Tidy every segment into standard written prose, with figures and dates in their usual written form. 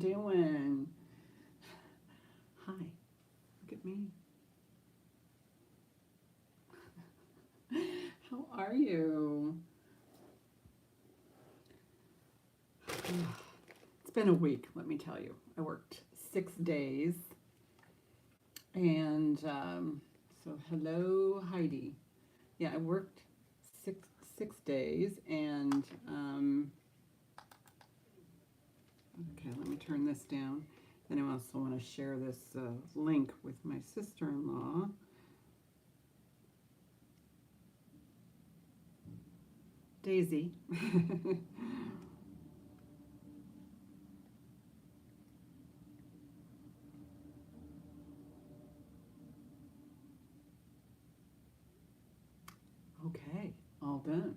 Doing? Hi, look at me. How are you? It's been a week, let me tell you. I worked 6 days, and so hello, Heidi. Yeah, I worked six days, and okay, let me turn this down. Then I also want to share this link with my sister-in-law. Daisy. Okay, all done.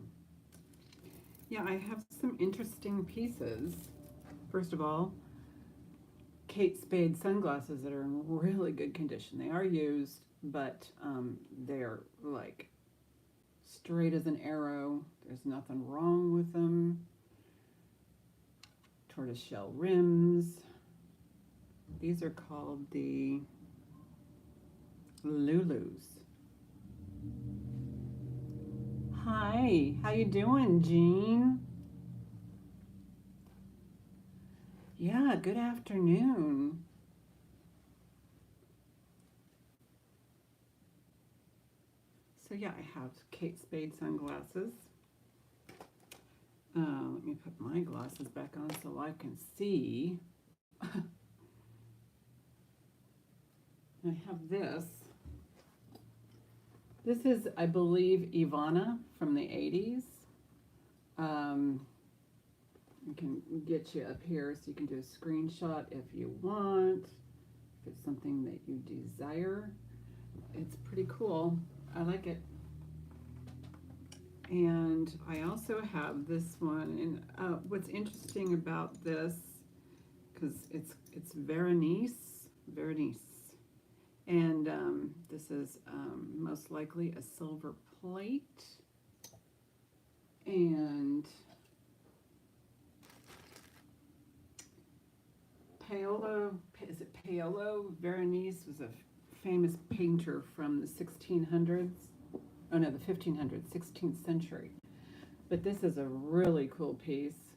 Yeah, I have some interesting pieces. First of all, Kate Spade sunglasses that are in really good condition. They are used, but they're like straight as an arrow. There's nothing wrong with them. Tortoiseshell rims. These are called the Lulus. Hi, how you doing, Jean? Yeah, good afternoon. So yeah, I have Kate Spade sunglasses. Let me put my glasses back on so I can see. I have this. This is, I believe, Ivana from the 80s. I can get you up here so you can do a screenshot if you want, if it's something that you desire. It's pretty cool. I like it. And I also have this one. And what's interesting about this, because it's Veronice, and this is most likely a silver plate. And Paolo, is it Paolo Veronese was a famous painter from the 1600s. Oh no, the 1500s, 16th century. But this is a really cool piece.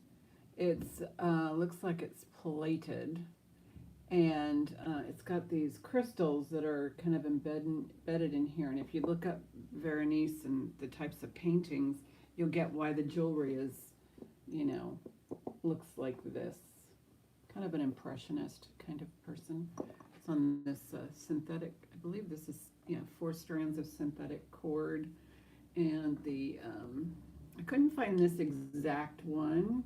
It's looks like it's plated, and it's got these crystals that are kind of embedded in here. And if you look up Veronese and the types of paintings, you'll get why the jewelry is, looks like this. Kind of an impressionist kind of person. It's on this synthetic, I believe this is, 4 strands of synthetic cord. And the, I couldn't find this exact one,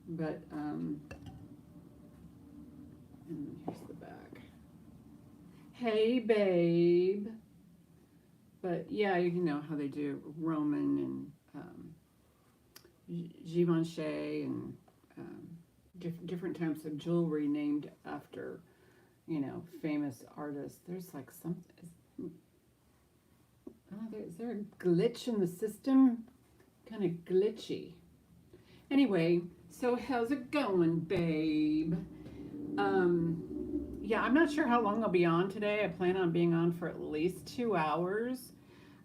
but, and here's the back. Hey, babe. But yeah, you know how they do Roman and Givenchy and different types of jewelry named after, famous artists. There's like something. Is there a glitch in the system? Kind of glitchy. Anyway, so how's it going, babe? Yeah, I'm not sure how long I'll be on today. I plan on being on for at least 2 hours.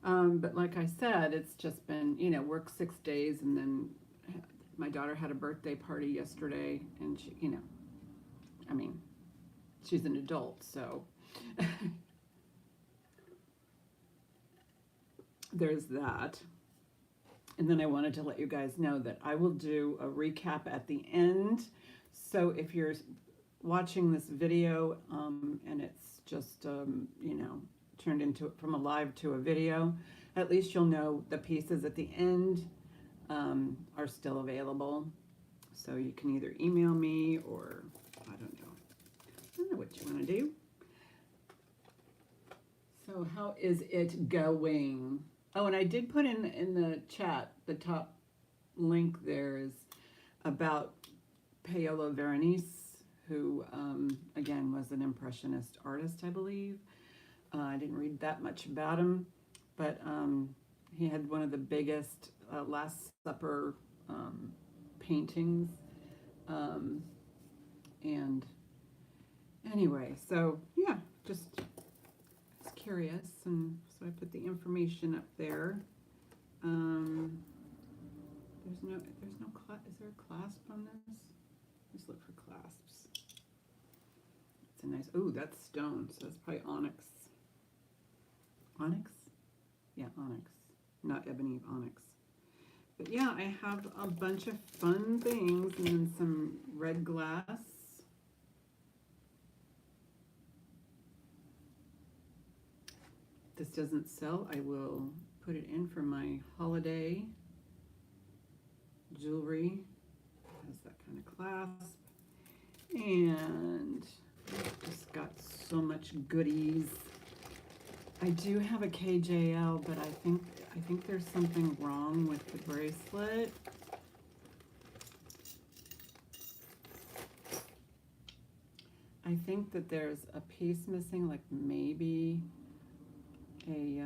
But like I said, it's just been, work 6 days, and then my daughter had a birthday party yesterday, and she, I mean, she's an adult, so there's that. And then I wanted to let you guys know that I will do a recap at the end. So if you're watching this video and it's just, turned into from a live to a video, at least you'll know the pieces at the end are still available. So you can either email me or I don't know what you want to do. So how is it going? Oh, and I did put in the chat, the top link there is about Paolo Veronese, who again was an impressionist artist, I believe. I didn't read that much about him, but he had one of the biggest Last Supper paintings. And anyway, so yeah, just was curious, and so I put the information up there. There's no is there a clasp on this? Let's look for clasps. It's a nice, oh, that's stone, so it's probably onyx. Onyx? Yeah, onyx. Not ebony, onyx. But yeah, I have a bunch of fun things, and then some red glass. If this doesn't sell, I will put it in for my holiday jewelry. It has that kind of clasp. And just got so much goodies. I do have a KJL, but I think there's something wrong with the bracelet. I think that there's a piece missing, like maybe a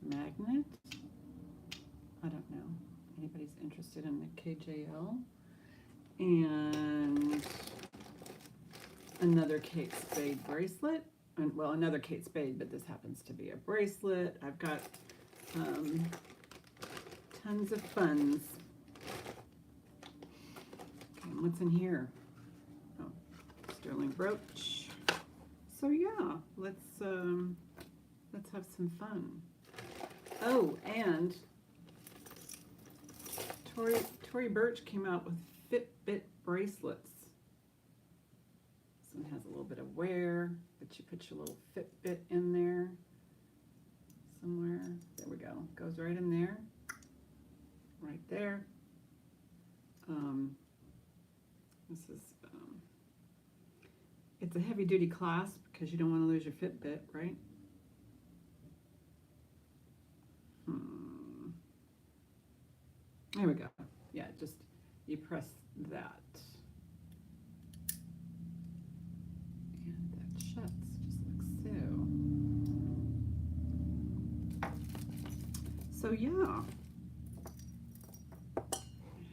magnet. I don't know. Anybody's interested in the KJL? And another Kate Spade bracelet. And, well, another Kate Spade, but this happens to be a bracelet. I've got tons of funds. Okay, and what's in here? Oh, sterling brooch. So yeah, let's have some fun. Oh, and Tory Burch came out with Fitbit bracelets. This one has a little bit of wear, but you put your little Fitbit in there somewhere. There we go. Goes right in there. Right there. This is, it's a heavy duty clasp because you don't want to lose your Fitbit, right? There we go. Yeah, just you press that. And that shuts, just like so. So yeah, I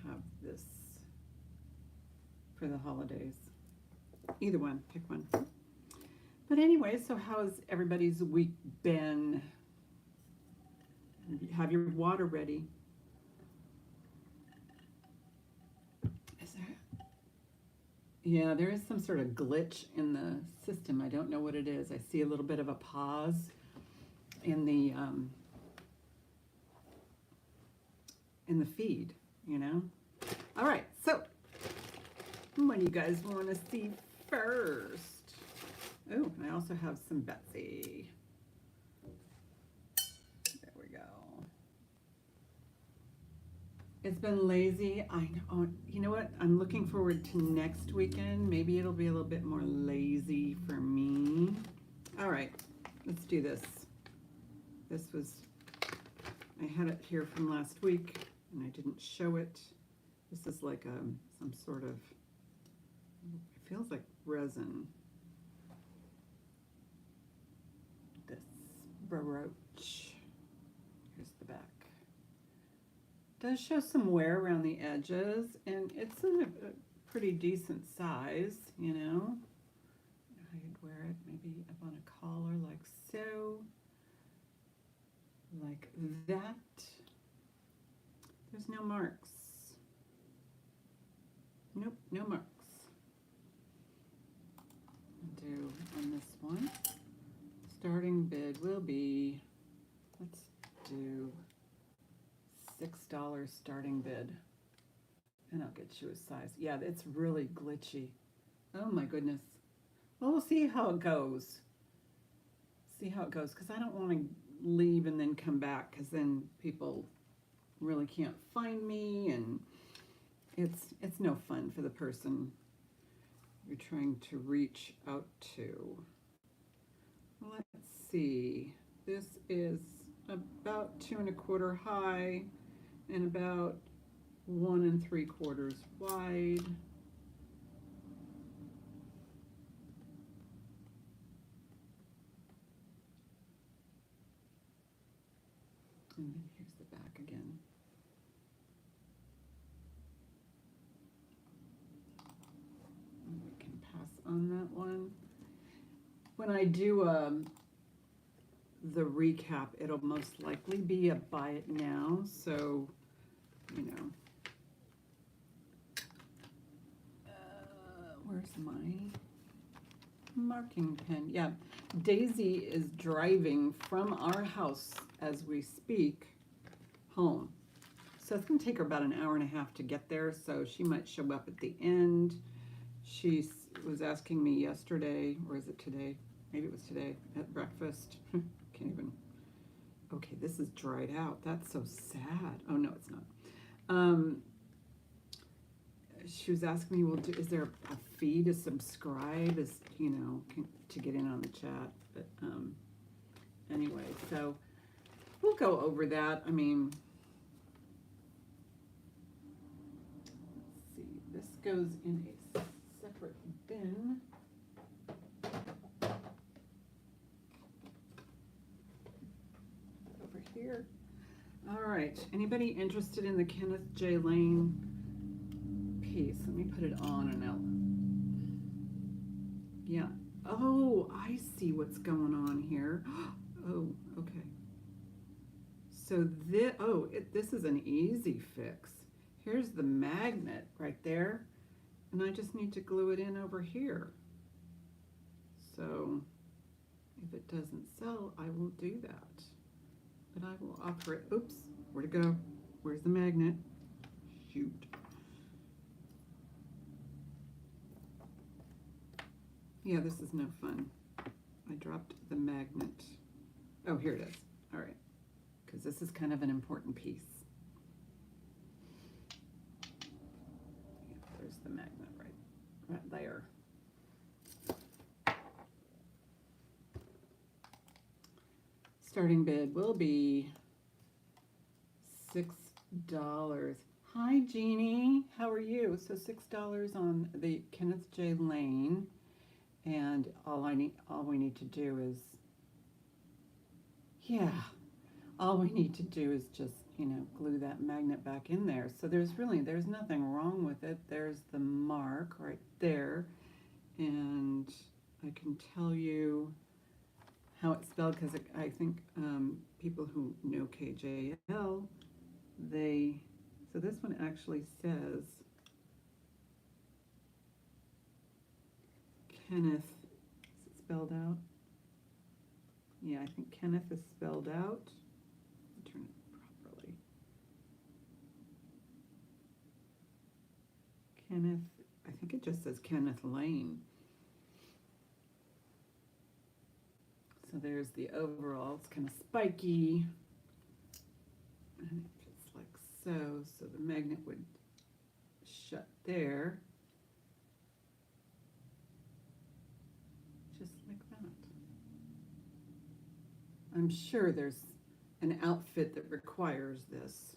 have this for the holidays. Either one, pick one. But anyway, so how's everybody's week been? Have your water ready. Yeah, there is some sort of glitch in the system. I don't know what it is. I see a little bit of a pause in the feed, you know. All right, so what do you guys want to see first? Oh, I also have some Betsy. There we go. It's been lazy. I know. You know what? I'm looking forward to next weekend. Maybe it'll be a little bit more lazy for me. All right, let's do this. This was, I had it here from last week and I didn't show it. This is like some sort of, it feels like resin. This brooch. Here's the back. Does show some wear around the edges, and it's in a pretty decent size, you know. How you'd wear it, maybe up on a collar like so, like that. There's no marks. Nope, no marks. I'll do on this one. Starting bid will be, let's do $6 starting bid, and I'll get you a size. Yeah, it's really glitchy. Oh my goodness. Well, we'll see how it goes. See how it goes, because I don't want to leave and then come back, because then people really can't find me, and it's no fun for the person you're trying to reach out to. Let's see. This is about 2 1/4 high and about 1 3/4 wide. And then here's the back again. pass on that one. When I do the recap, it'll most likely be a buy it now, so, you know. Where's my marking pen? Yeah, Daisy is driving from our house as we speak home. So it's going to take her about an hour and a half to get there, so she might show up at the end. She was asking me yesterday, or is it today? Maybe it was today at breakfast. Can't even. Okay, this is dried out. That's so sad. Oh, no, it's not. She was asking me, well, is there a fee to subscribe, you know, to get in on the chat? But anyway, so we'll go over that. I mean, let's see. This goes in a separate bin. Over here. All right. Anybody interested in the Kenneth J. Lane piece? Let me put it on and out. Yeah. Oh, I see what's going on here. Oh, okay. So this is an easy fix. Here's the magnet right there, and I just need to glue it in over here. So if it doesn't sell, I will do that. But I will offer it. Oops, where'd it go? Where's the magnet? Shoot. Yeah, this is no fun. I dropped the magnet. Oh, here it is. All right, because this is kind of an important piece. Yeah, there's the magnet right there. Starting bid will be $6. Hi, Jeannie. How are you? So $6 on the Kenneth J. Lane. And all we need to do is, yeah, all we need to do is just, you know, glue that magnet back in there. So there's nothing wrong with it. There's the mark right there. And I can tell you how it's spelled, because I think people who know KJL, so this one actually says Kenneth. Is it spelled out? Yeah, I think Kenneth is spelled out. Turn it properly. Kenneth, I think it just says Kenneth Lane. So there's the overall. It's kind of spiky. And it's like so. So the magnet would shut there. Just like that. I'm sure there's an outfit that requires this.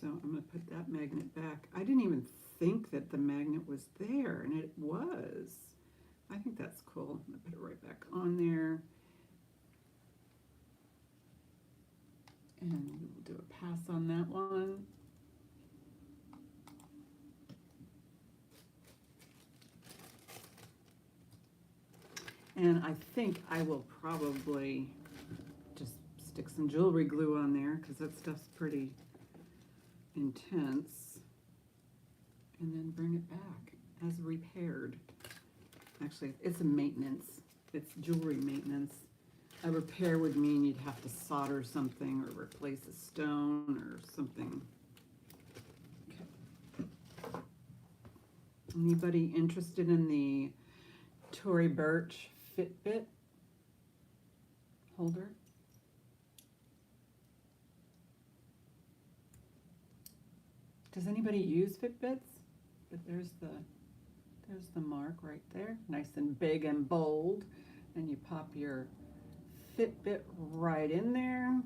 So I'm going to put that magnet back. I didn't even think that the magnet was there, and it was. I think that's cool. I'm going to put it right back on there. And we'll do a pass on that one. And I think I will probably just stick some jewelry glue on there, because that stuff's pretty intense. And then bring it back as repaired. Actually, it's a maintenance. It's jewelry maintenance. A repair would mean you'd have to solder something or replace a stone or something. Okay. Anybody interested in the Tory Burch Fitbit holder? Does anybody use Fitbits? But there's the mark right there, nice and big and bold, and you pop your Fitbit right in there,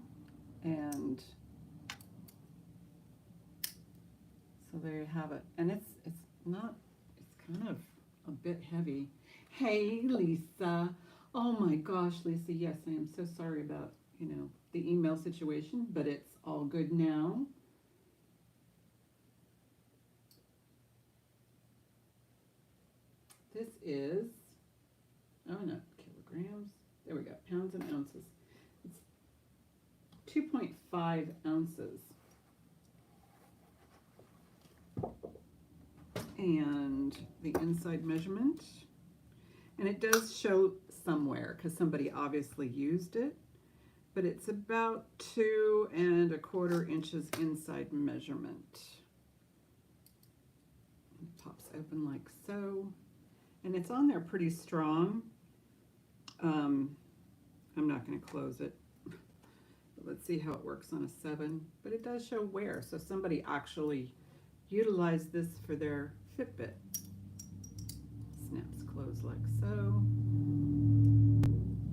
and so there you have it. And it's kind of a bit heavy. Hey, Lisa. Oh my gosh, Lisa. Yes, I am so sorry about, you know, the email situation, but it's all good now. This is, oh no, kilograms. There we go, pounds and ounces. It's 2.5 ounces. And the inside measurement. And it does show somewhere because somebody obviously used it. But it's about 2¼ inches inside measurement. It pops open like so. And it's on there pretty strong. I'm not going to close it. But let's see how it works on a 7. But it does show wear. So somebody actually utilized this for their Fitbit. Snaps closed like so.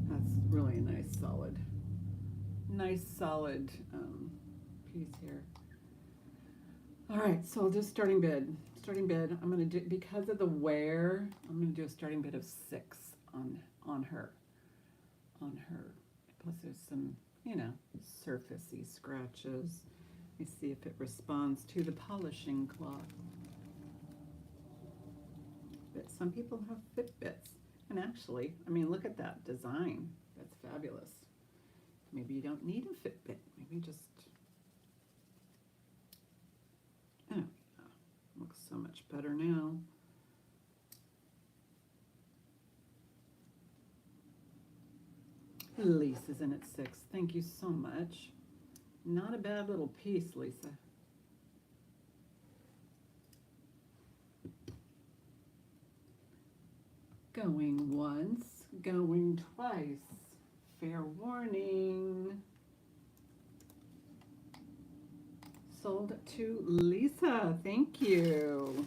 That's really a nice solid piece here. All right, so I'll do starting bid. Starting bid, I'm gonna do, because of the wear, I'm gonna do a starting bid of 6 on her. Plus there's some, you know, surfacey scratches. Let me see if it responds to the polishing cloth. But some people have Fitbits. And actually, I mean, look at that design. That's fabulous. Maybe you don't need a Fitbit. Maybe just, oh, yeah, looks so much better now. Lisa's in at 6. Thank you so much. Not a bad little piece, Lisa. Going once, going twice. Fair warning. Sold to Lisa. Thank you.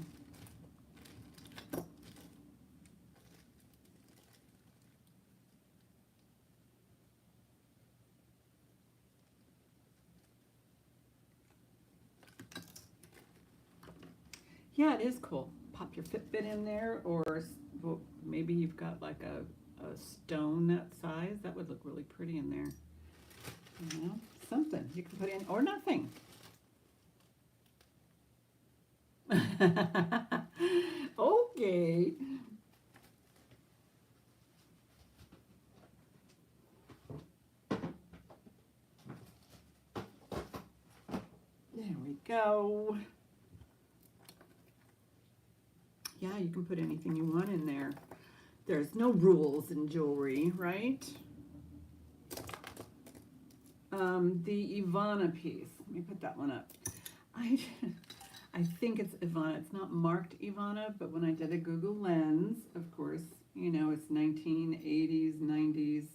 Yeah, it is cool. Pop your Fitbit in there, or maybe you've got like a stone that size. That would look really pretty in there. You know, something you can put in, or nothing. Okay. There we go. Yeah, you can put anything you want in there. There's no rules in jewelry, right? The Ivana piece. Let me put that one up. I think it's Ivana. It's not marked Ivana, but when I did a Google Lens, of course, you know, it's 1980s, 90s,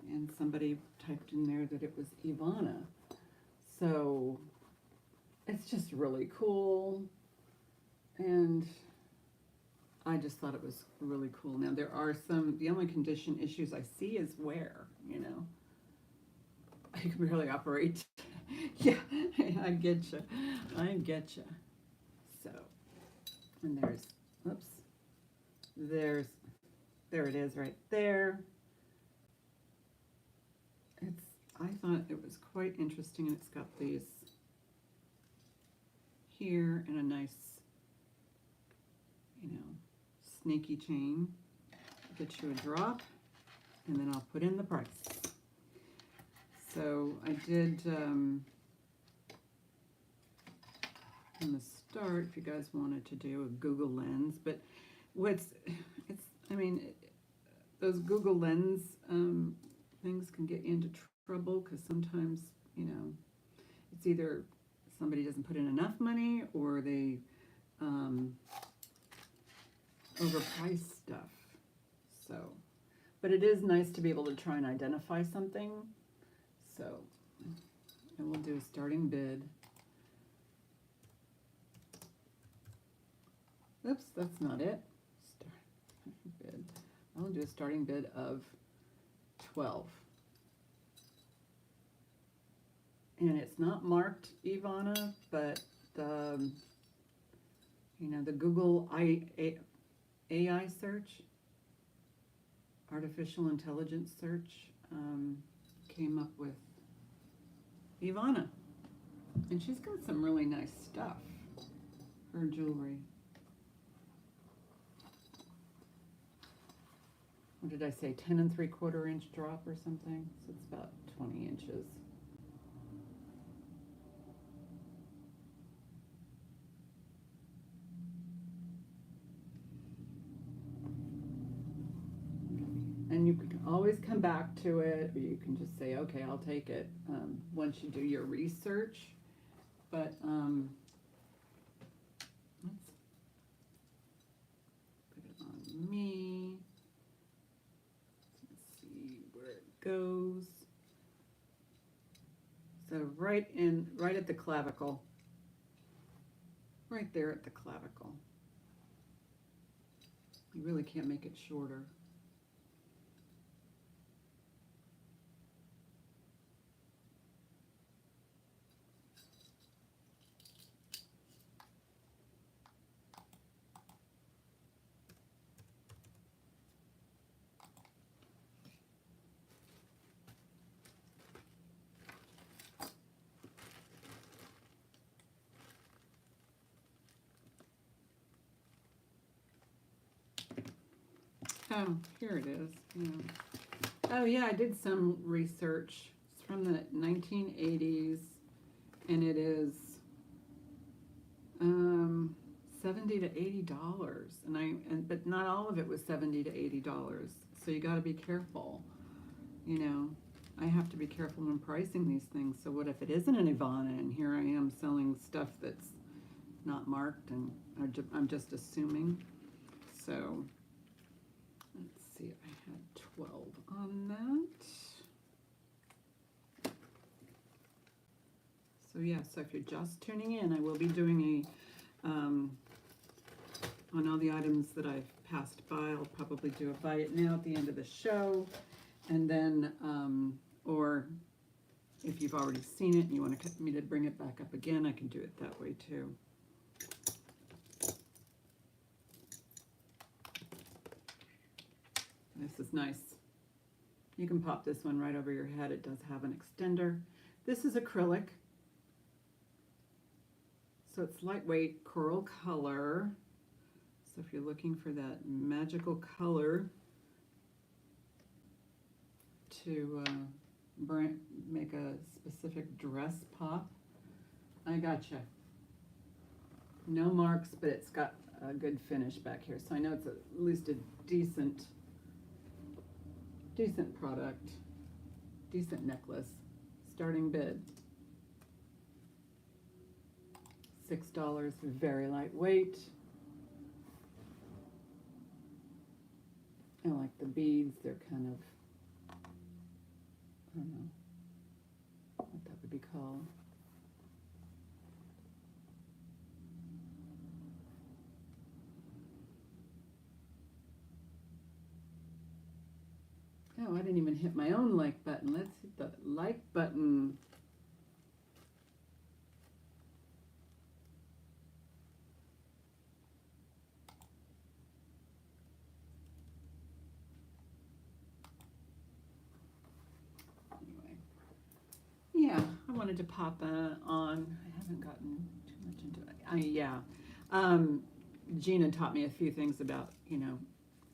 and somebody typed in there that it was Ivana. So it's just really cool. And I just thought it was really cool. Now there are the only condition issues I see is wear, you know. I can barely operate. Yeah, I get you. So, and there it is right there. I thought it was quite interesting, and it's got these here and a nice, you know, snaky chain. I'll get you a drop, and then I'll put in the price. So I did, in the start, if you guys wanted to do a Google Lens, but I mean, those Google Lens things can get you into trouble because sometimes, you know, it's either somebody doesn't put in enough money or they overprice stuff. So, but it is nice to be able to try and identify something. So, and we'll do a starting bid. Oops, that's not it. Starting bid. I'll do a starting bid of 12. And it's not marked Ivana, but the, you know, the Google AI search, artificial intelligence search, came up with Ivana. And she's got some really nice stuff, her jewelry. what did I say, 10 3/4 inch drop or something? So it's about 20 inches. And you can always come back to it, or you can just say, okay, I'll take it once you do your research. But let's put it on me. Let's see where it goes. So right at the clavicle. Right there at the clavicle. You really can't make it shorter. Oh, here it is. Yeah. Oh yeah, I did some research. It's from the 1980s, and it is $70 to $80, but not all of it was $70 to $80. So you got to be careful. You know, I have to be careful when pricing these things. So what if it isn't an Ivana, and here I am selling stuff that's not marked, and I'm just assuming. So. Let's see, I had 12 on that. So yeah, so if you're just tuning in, I will be doing on all the items that I've passed by, I'll probably do a buy it now at the end of the show. And then, or if you've already seen it and you want me to bring it back up again, I can do it that way too. This is nice. You can pop this one right over your head. It does have an extender. This is acrylic. So it's lightweight coral color. So if you're looking for that magical color to make a specific dress pop, I gotcha. No marks, but it's got a good finish back here. So I know it's at least a decent product, decent necklace. Starting bid $6, very lightweight. I like the beads. They're kind of, I don't know what that would be called. Oh, I didn't even hit my own like button. Let's hit the like button. Anyway, yeah, I wanted to pop on. I haven't gotten too much into it. Gina taught me a few things about,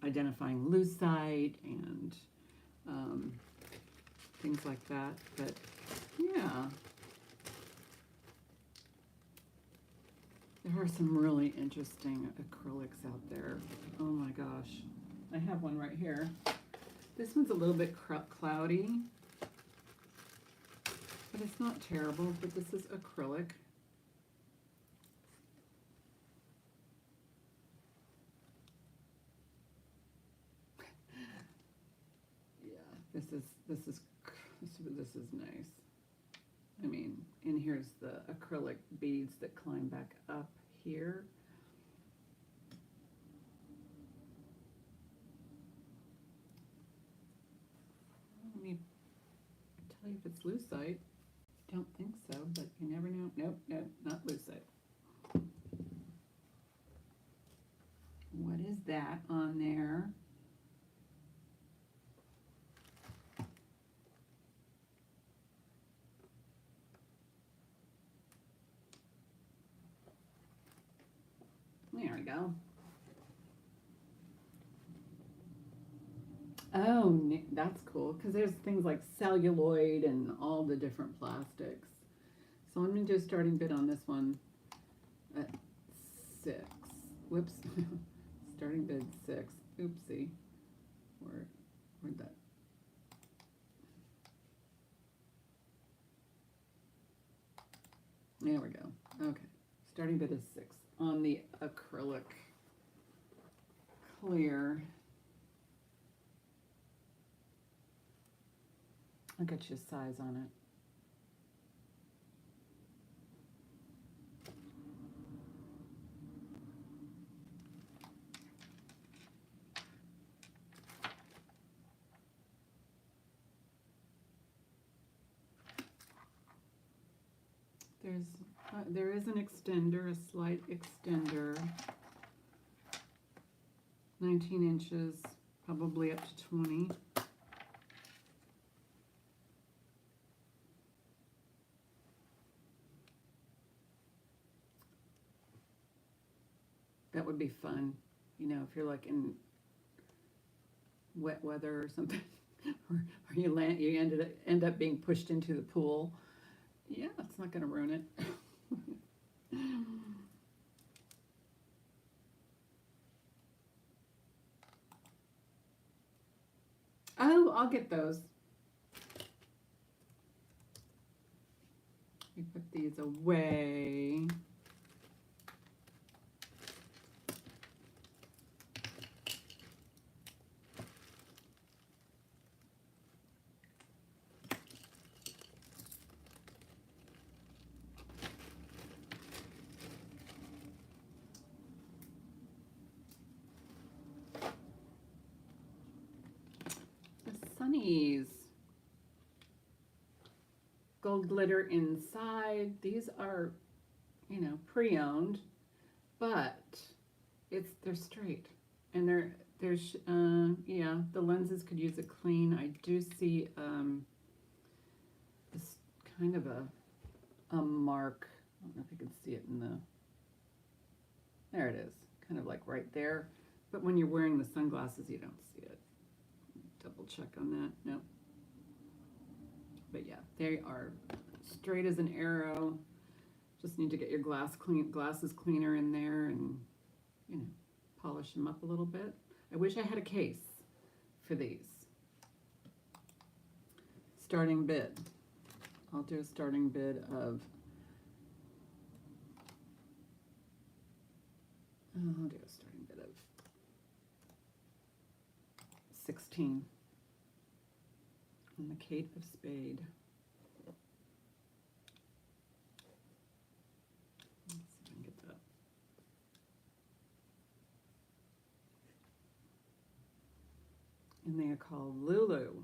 identifying lucite and things like that, but yeah, there are some really interesting acrylics out there. Oh my gosh, I have one right here. This one's a little bit cloudy, but it's not terrible. But this is acrylic. This is nice. I mean, and here's the acrylic beads that climb back up here. Let me tell you if it's lucite. Don't think so, but you never know. Nope, not lucite. What is that on there? There we go. Oh, that's cool, because there's things like celluloid and all the different plastics. So I'm going to do a starting bid on this one at 6. Whoops. Starting bid 6. Oopsie. Where'd that? There we go. Okay. Starting bid is 6 on the acrylic clear. I'll get you a size on it. There is an extender, a slight extender, 19 inches, probably up to 20. That would be fun, you know, if you're like in wet weather or something, or you end up being pushed into the pool. Yeah, it's not going to ruin it. Oh, I'll get those. We put these away. Sunnies. Gold glitter inside. These are, you know, pre-owned, but they're straight, and there's yeah, the lenses could use a clean. I do see this kind of a mark. I don't know if you can see it in the. There it is, kind of like right there. But when you're wearing the sunglasses, you don't see it. Double check on that. Nope. But yeah, they are straight as an arrow. Just need to get your glasses cleaner in there, and you know, polish them up a little bit. I wish I had a case for these. Starting bid. I'll do a starting bid of. I'll do a starting bid of 16. On the Kate of Spade. Let's see if I can get that. And they are called Lulu.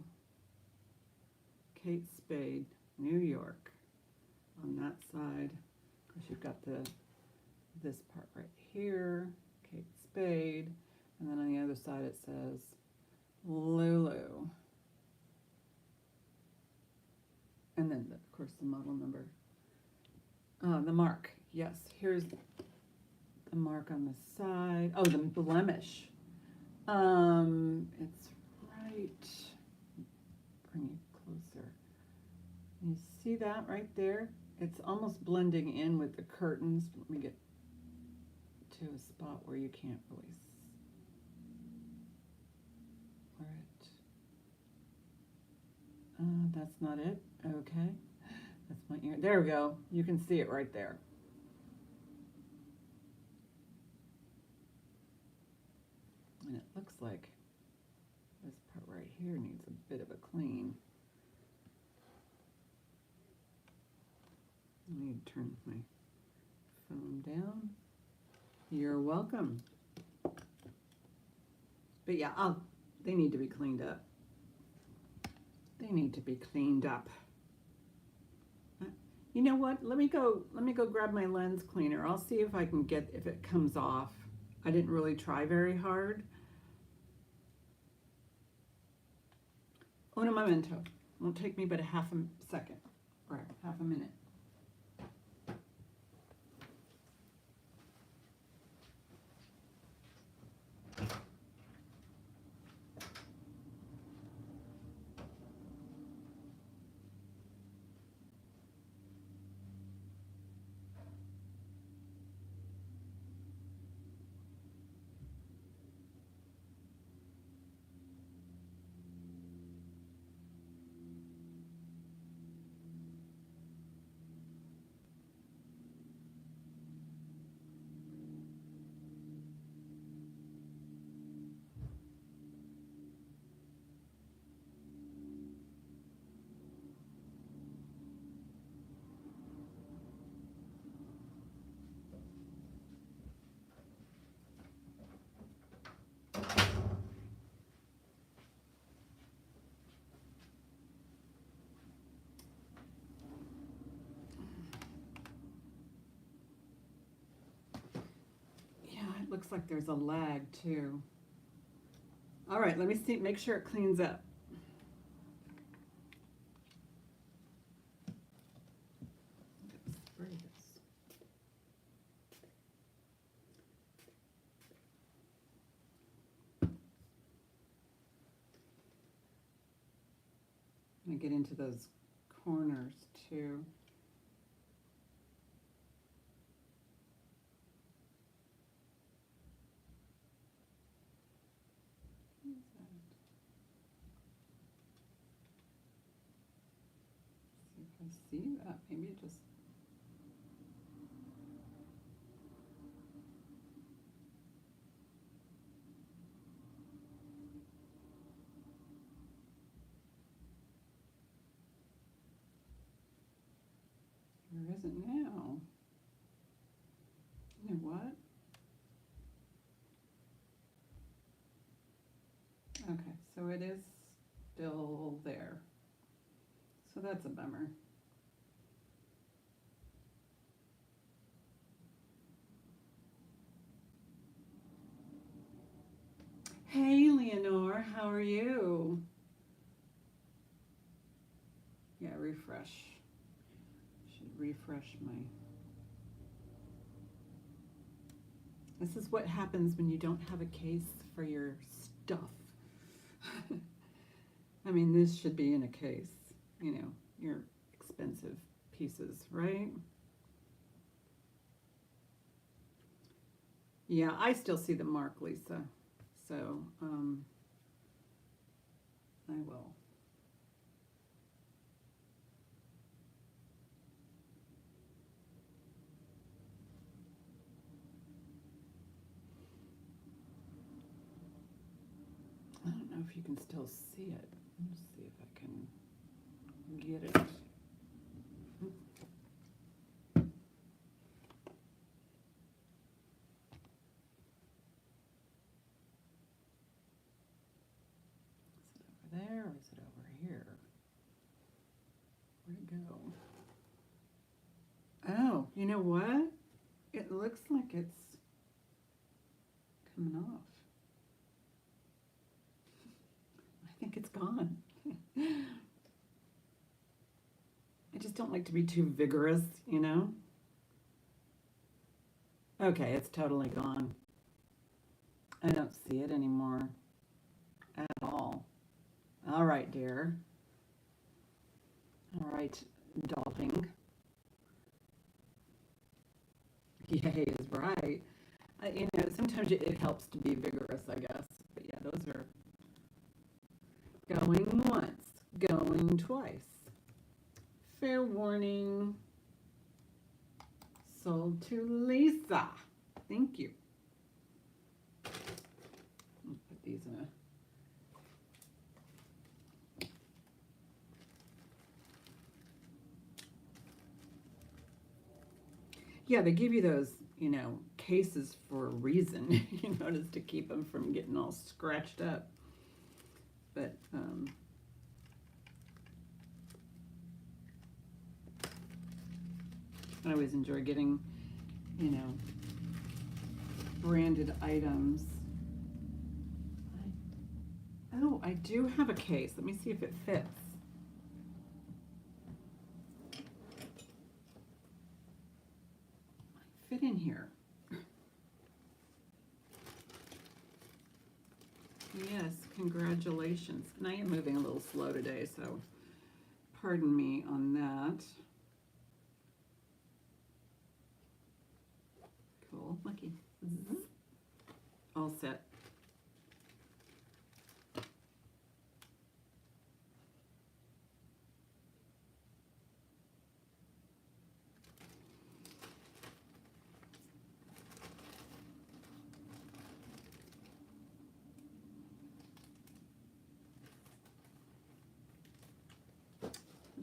Kate Spade, New York. On that side, of course, you've got this part right here, Kate Spade, and then on the other side it says Lulu. And then, of course, the model number. The mark. Yes, here's the mark on the side. Oh, the blemish. It's right. Bring it closer. You see that right there? It's almost blending in with the curtains. Let me get to a spot where you can't really that's not it. Okay. That's my ear. There we go. You can see it right there. And it looks like this part right here needs a bit of a clean. I need to turn my phone down. You're welcome. But yeah, they need to be cleaned up. They need to be cleaned up. You know what? Let me go grab my lens cleaner. I'll see if I can if it comes off. I didn't really try very hard. Un momento. Won't take me but a half a second or half a minute. looks like there's a lag too. All right, let me see, make sure it cleans up. Spray this. I'm gonna get into those corners too. I see that. Maybe it just. There isn't now. You know what? Okay, so it is still there. So that's a bummer. Hey, Leonore, how are you? Yeah, refresh. Should refresh my. This is what happens when you don't have a case for your stuff. I mean, this should be in a case, you know, your expensive pieces, right? Yeah, I still see the mark, Lisa. So, I will. I don't know if you can still see it. Let's see if I can get it. Is it over there or is it over here? Where'd it go? Oh, you know what? It looks like it's coming off. I think it's gone. I just don't like to be too vigorous, you know? Okay, it's totally gone. I don't see it anymore at all. All right, dear. All right, darling. Yay is right. You know, sometimes it helps to be vigorous, I guess. But yeah, those are going once, going twice. Fair warning. Sold to Lisa. Thank you. I'll put these in a. Yeah, they give you those, you know, cases for a reason, you notice, to keep them from getting all scratched up. But, I always enjoy getting, you know, branded items. Oh, I do have a case. Let me see if it fits. Fit in here. Yes, congratulations. And I am moving a little slow today, so pardon me on that. Cool, lucky. All set.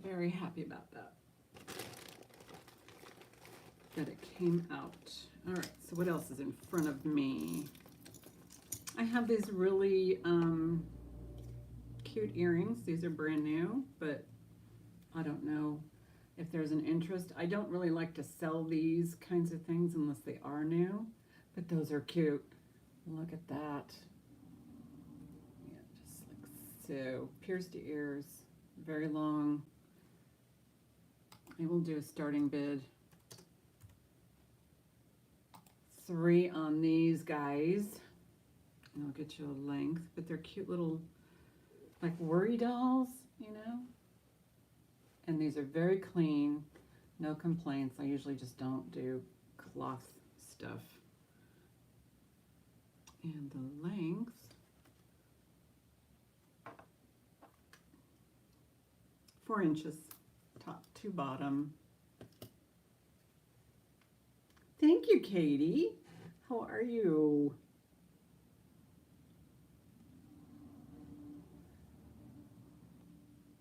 Very happy about that. That it came out. All right, so what else is in front of me? I have these really cute earrings. These are brand new, but I don't know if there's an interest. I don't really like to sell these kinds of things unless they are new, but those are cute. Look at that. Yeah, just like so. Pierced ears, very long. I will do a starting bid. 3 on these guys. And I'll get you a length, but they're cute little, like worry dolls, you know? And these are very clean, no complaints. I usually just don't do cloth stuff. And the length, four inches, top to bottom. Thank you, Katie. How are you?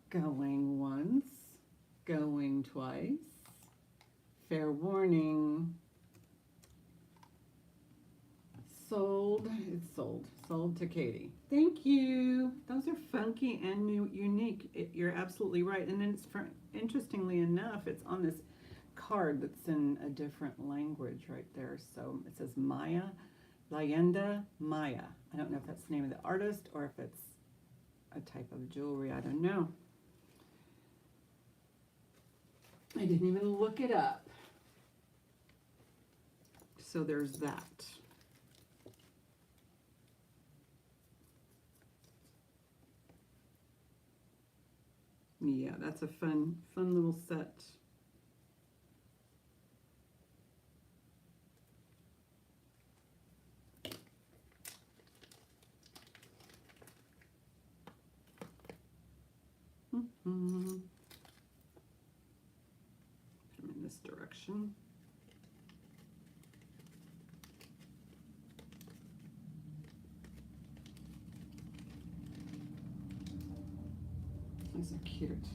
Going once, going twice. Fair warning. Sold. It's sold. Sold to Katie. Thank you. Those are funky and new, unique. You're absolutely right. And then it's interestingly enough, it's on this card that's in a different language right there. So it says Maya, Leyenda Maya. I don't know if that's the name of the artist or if it's a type of jewelry. I don't know. I didn't even look it up. So there's that. Yeah, that's a fun little set. Put them in this direction. These are cute.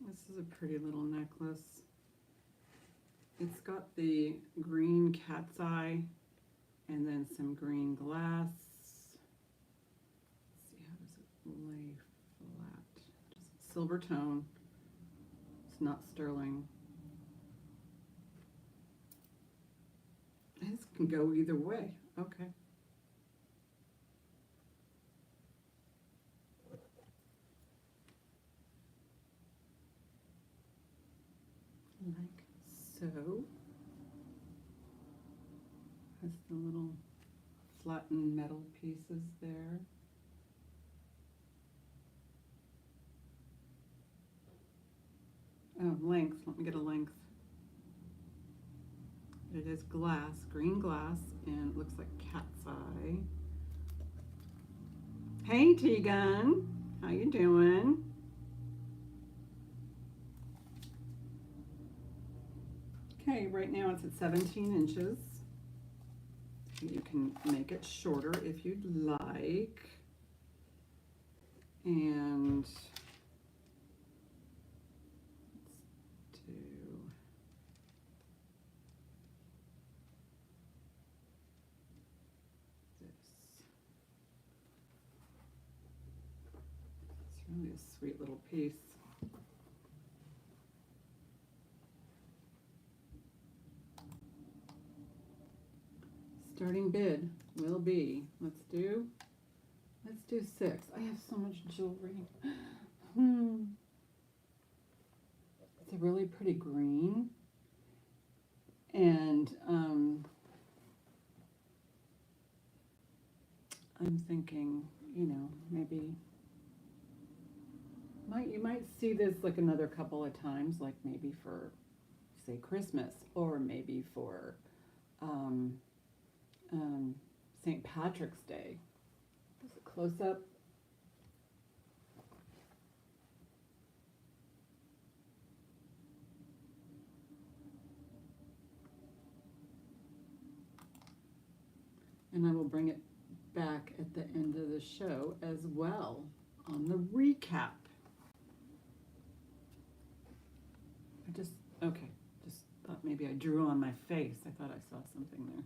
This is a pretty little necklace. It's got the green cat's eye and then some green glass. Let's see, how does it lay flat? Just silver tone. It's not sterling. This can go either way. Okay. Like so. Has the little flattened metal pieces there. Oh, length. Let me get a length. It is glass, green glass, and it looks like cat's eye. Hey, Tegan. How you doing? Okay, right now it's at 17 inches. You can make it shorter if you'd like. And let's do this. It's really a sweet little piece. Starting bid will be, let's do 6. I have so much jewelry. It's a really pretty green. And I'm thinking, you know, maybe you might see this like another couple of times, like maybe for, say, Christmas, or maybe for St. Patrick's Day. Just a close up. And I will bring it back at the end of the show as well on the recap. Just thought maybe I drew on my face. I thought I saw something there.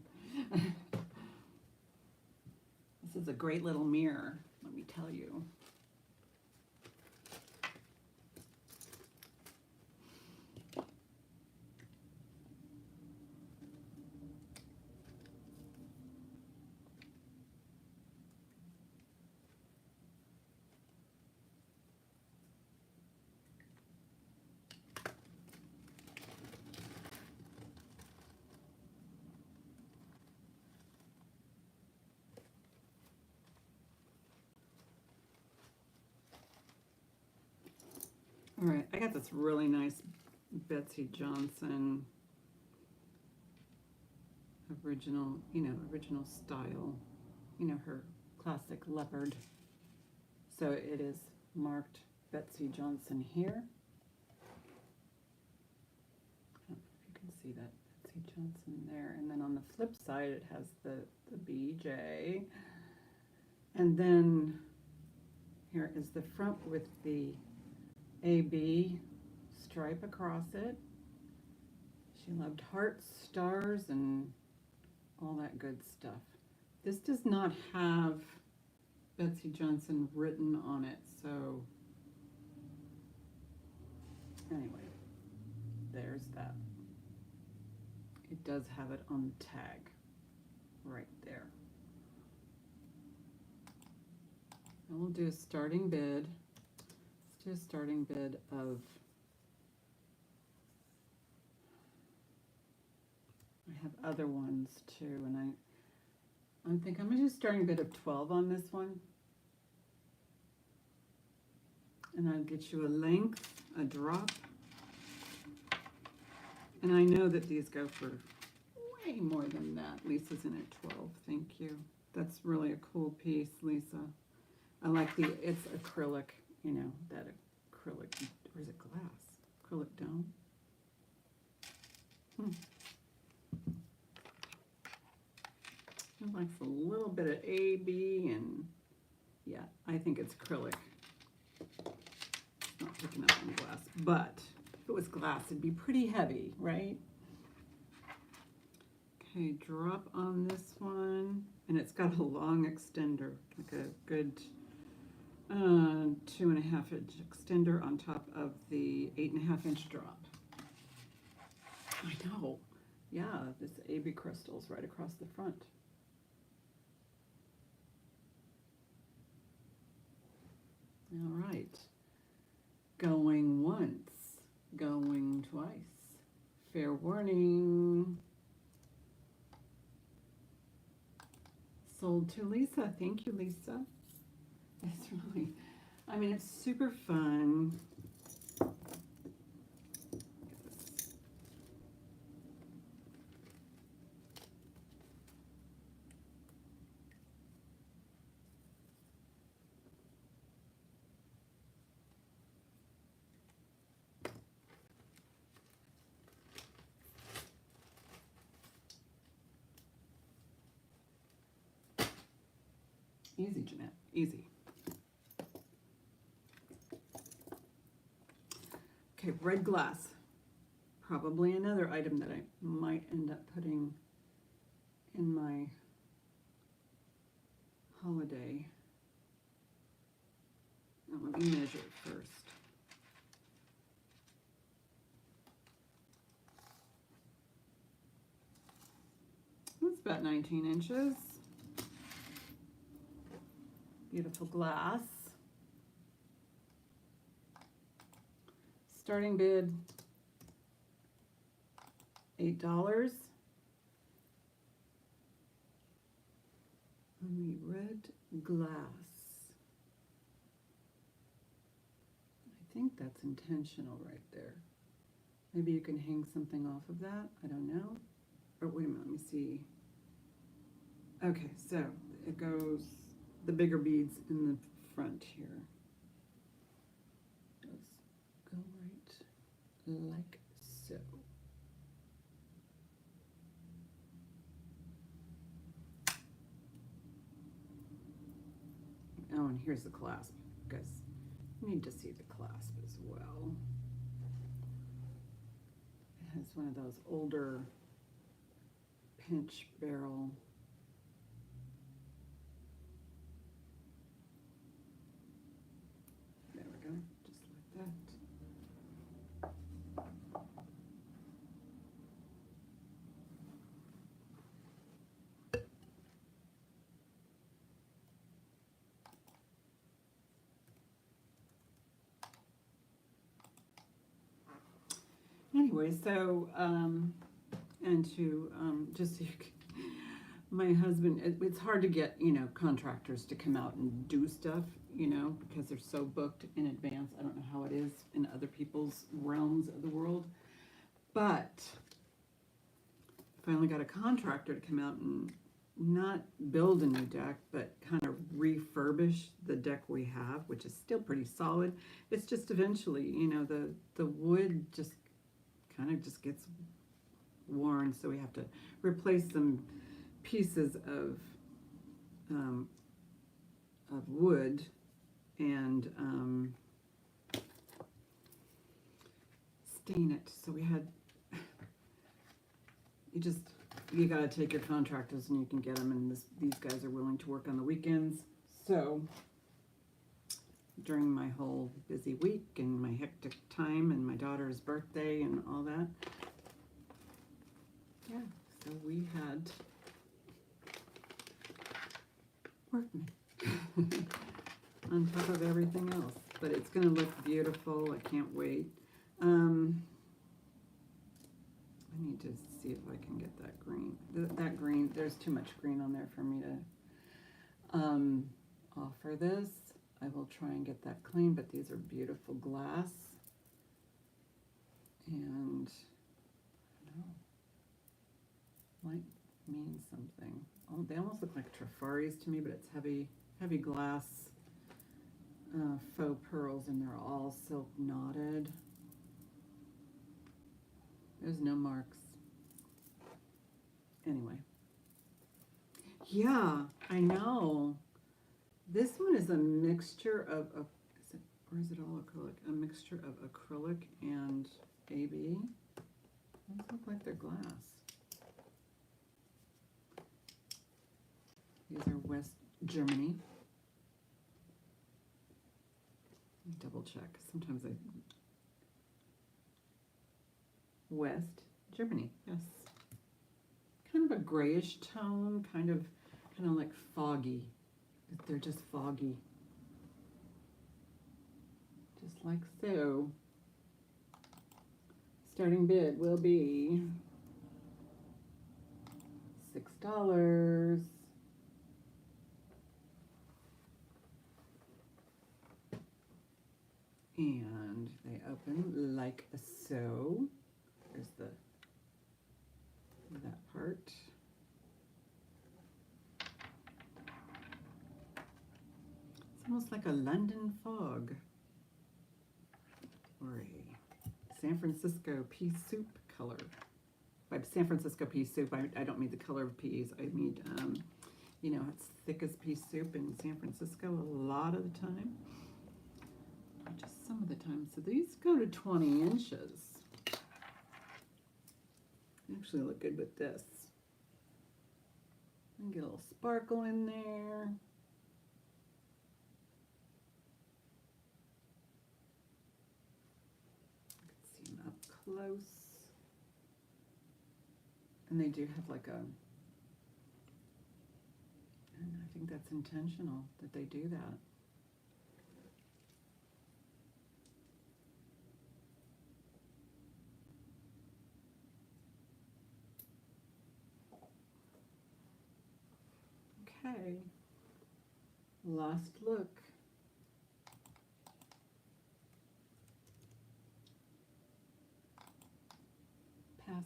This is a great little mirror, let me tell you. All right, I got this really nice Betsy Johnson original, original style, her classic leopard. So it is marked Betsy Johnson here. I don't know if you can see that Betsy Johnson there. And then on the flip side, it has the BJ. And then here is the front with the AB stripe across it. She loved hearts, stars, and all that good stuff. This does not have Betsy Johnson written on it, so anyway, there's that. It does have it on the tag right there. And we'll do a starting bid. Let's do a starting bid of, I have other ones too, and I'm thinking I'm going to do a starting bid of 12 on this one. And I'll get you a length, a drop. And I know that these go for way more than that. Lisa's in at 12, thank you. That's really a cool piece, Lisa. I like it's acrylic, that acrylic, or is it glass? Acrylic dome. It likes a little bit of AB, and yeah, I think it's acrylic. It's not picking up on glass, but if it was glass, it'd be pretty heavy, right? Okay, drop on this one, and it's got a long extender, like a good 2.5 inch extender on top of the 8.5 inch drop. I know, yeah, this AB crystal's right across the front. All right, going once, going twice. Fair warning. Sold to Lisa. Thank you, Lisa. It's really, it's super fun. Easy, Jeanette, easy. Okay, red glass. Probably another item that I might end up putting in my holiday. Now let me measure it first. It's about 19 inches. Beautiful glass. Starting bid, $8 on the red glass. I think that's intentional right there. Maybe you can hang something off of that. I don't know. Or wait a minute, let me see. Okay, so it goes, the bigger beads in the front here. Go right like so. Oh, and here's the clasp, because you need to see the clasp as well. It has one of those older pinch barrel. There we go, just like that. Anyway, so, and to, just so you can, my husband, it's hard to get, contractors to come out and do stuff, because they're so booked in advance. I don't know how it is in other people's realms of the world. But finally got a contractor to come out and not build a new deck, but kind of refurbish the deck we have, which is still pretty solid. It's just eventually, the wood just kind of just gets worn, so we have to replace some pieces of wood and stain it. So we had, you got to take your contractors and you can get them, and these guys are willing to work on the weekends. So during my whole busy week and my hectic time and my daughter's birthday and all that, yeah, so we had workmen on top of everything else. But it's going to look beautiful. I can't wait. I need to see if I can get that green. That green, there's too much green on there for me to offer this. I will try and get that clean, but these are beautiful glass. And I don't know, might mean something. Oh, they almost look like Trafaris to me, but it's heavy glass faux pearls, and they're all silk knotted. There's no marks. Anyway. Yeah, I know. This one is a mixture of is it all acrylic? A mixture of acrylic and AB. Those look like they're glass. These are West Germany. Double check. Sometimes West Germany, yes. Kind of a grayish tone, kind of like foggy. They're just foggy. Just like so. Starting bid will be $6. And they open like so. There's that part. It's almost like a London fog, or a San Francisco pea soup color. By San Francisco pea soup, I don't mean the color of peas. I mean, it's thick as pea soup in San Francisco a lot of the time. Just some of the time. So these go to 20 inches. Actually look good with this. And get a little sparkle in there. You can see them up close. And they do have like and I think that's intentional that they do that. Okay, last look. Pass.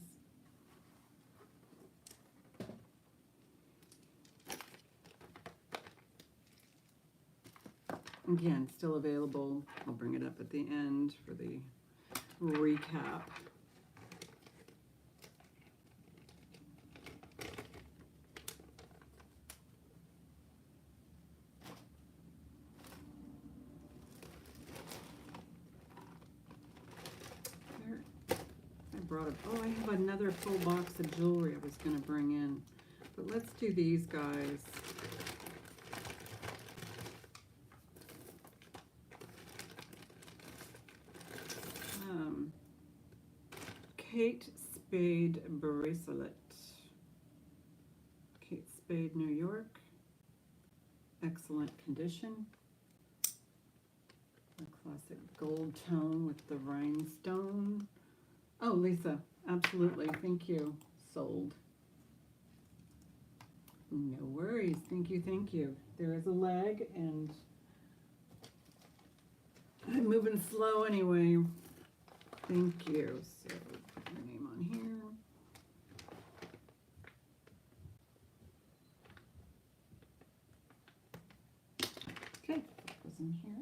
Again, still available. I'll bring it up at the end for the recap. I have another full box of jewelry I was going to bring in, but let's do these guys. Kate Spade bracelet. Kate Spade, New York. Excellent condition. A classic gold tone with the rhinestone. Oh, Lisa, absolutely. Thank you. Sold. No worries. Thank you, thank you. There is a leg, and I'm moving slow anyway. Thank you. So, put my name on here. Okay, that goes in here.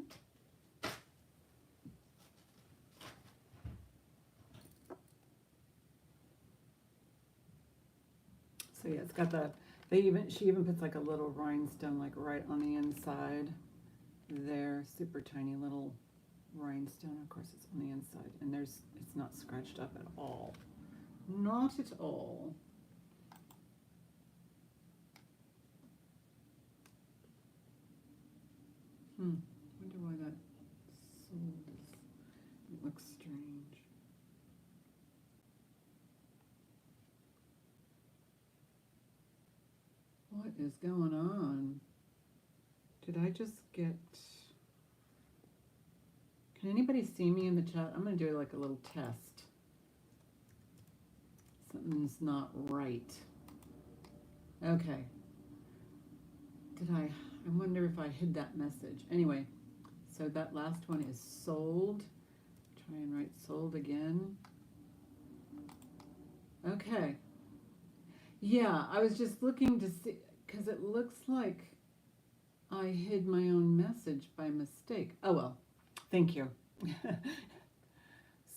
So yeah, it's got the, she even puts like a little rhinestone like right on the inside there, super tiny little rhinestone. Of course it's on the inside, and it's not scratched up at all. Not at all. Wonder why that sold is, it looks strange. What is going on? Did I just get... Can anybody see me in the chat? I'm going to do like a little test. Something's not right. Okay. I wonder if I hid that message. Anyway, so that last one is sold. Try and write sold again. Okay. Yeah, I was just looking to see, because it looks like I hid my own message by mistake. Oh well, thank you.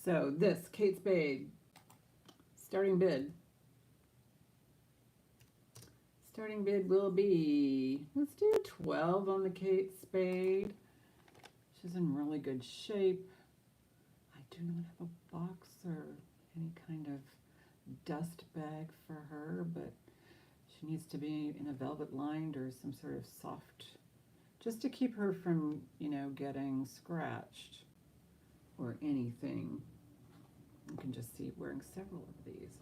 So this, Kate Spade, starting bid. Starting bid will be, let's do 12 on the Kate Spade. She's in really good shape. I do not have a box or any kind of dust bag for her, but she needs to be in a velvet lined or some sort of soft, just to keep her from, you know, getting scratched or anything. You can just see wearing several of these.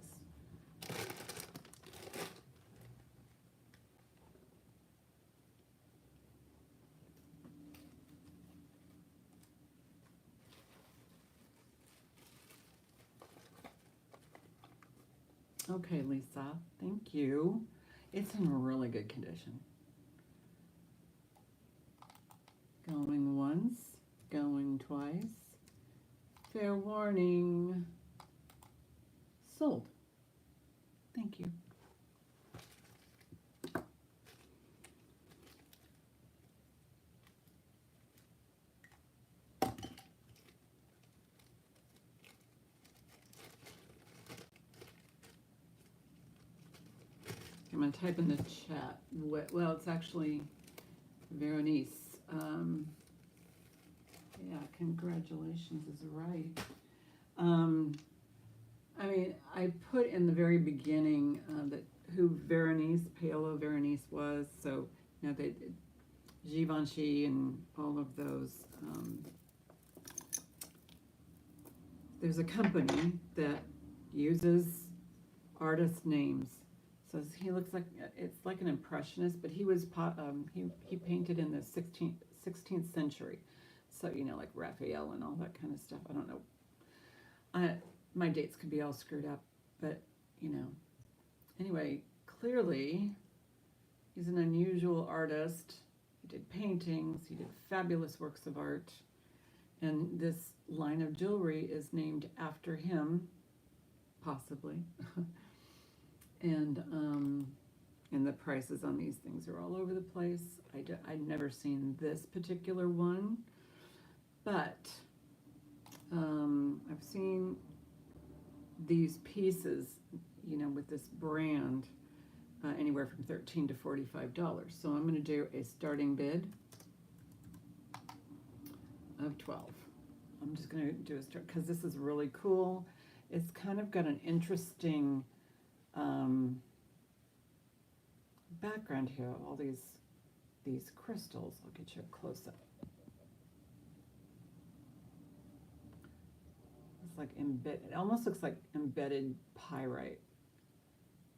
Okay, Lisa, thank you. It's in really good condition. Going once, going twice. Fair warning. Sold. Thank you. I'm going to type in the chat. Well, it's actually Veronice. Yeah, congratulations is right. I mean, I put in the very beginning that who Paolo Veronice was. So, you know, they Givenchy and all of those. There's a company that uses artist names. So he looks like, it's like an impressionist, but he was he painted in the 16th century. So, you know, like Raphael and all that kind of stuff. I don't know. My dates could be all screwed up, but, you know. Anyway, clearly, he's an unusual artist. He did paintings. He did fabulous works of art. And this line of jewelry is named after him, possibly. And the prices on these things are all over the place. I'd never seen this particular one, but I've seen these pieces, you know, with this brand, anywhere from $13 to $45. So I'm going to do a starting bid of 12. I'm just going to do a start, because this is really cool. It's kind of got an interesting background here, all these crystals. I'll get you a close-up. It's like embedded, it almost looks like embedded pyrite.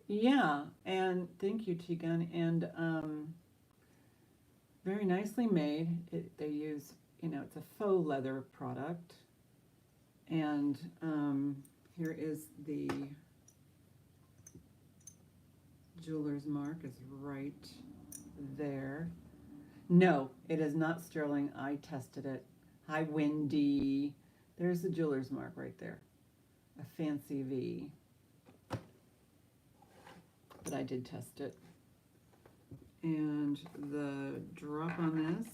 Yeah, and thank you, Tegan. And very nicely made. They use, you know, it's a faux leather product. And here is the jeweler's mark is right there. No, it is not sterling. I tested it. Hi, Wendy. There's the jeweler's mark right there. A fancy V. But I did test it. And the drop on this.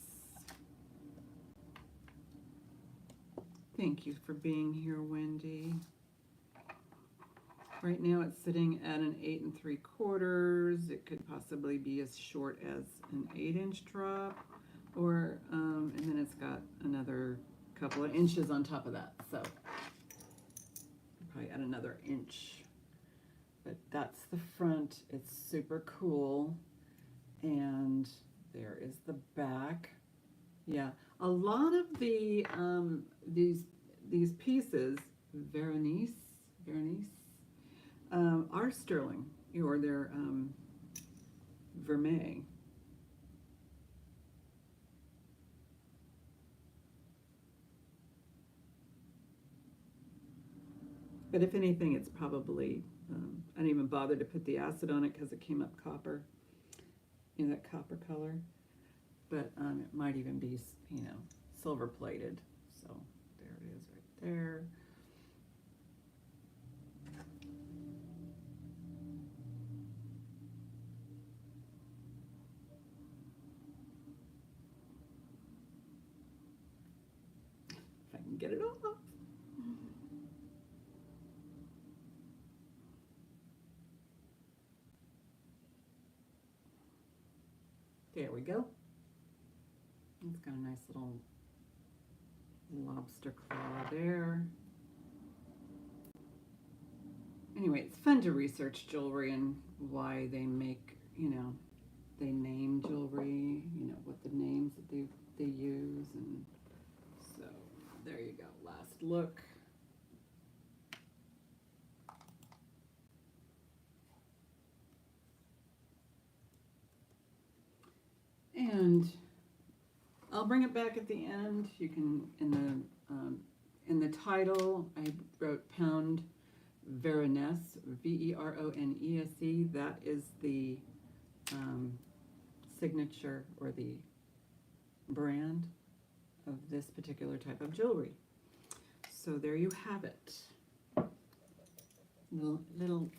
Thank you for being here, Wendy. Right now it's sitting at an 8 3/4. It could possibly be as short as an 8-inch drop, or and then it's got another couple of inches on top of that. So probably add another inch. But that's the front. It's super cool. And there is the back. Yeah, a lot of the these pieces, Vernice, are sterling, or they're vermeil. But if anything, it's probably, I didn't even bother to put the acid on it because it came up copper, in that copper color. But it might even be, silver plated. So there it is right there. If I can get it off. There we go. It's got a nice little lobster claw there. Anyway, it's fun to research jewelry and why they make, they name jewelry, what the names that they use. And so there you go, last look. And I'll bring it back at the end. You can, in the title, I wrote Pound Veronese, Veronese. That is the signature or the brand of this particular type of jewelry. So there you have it. Little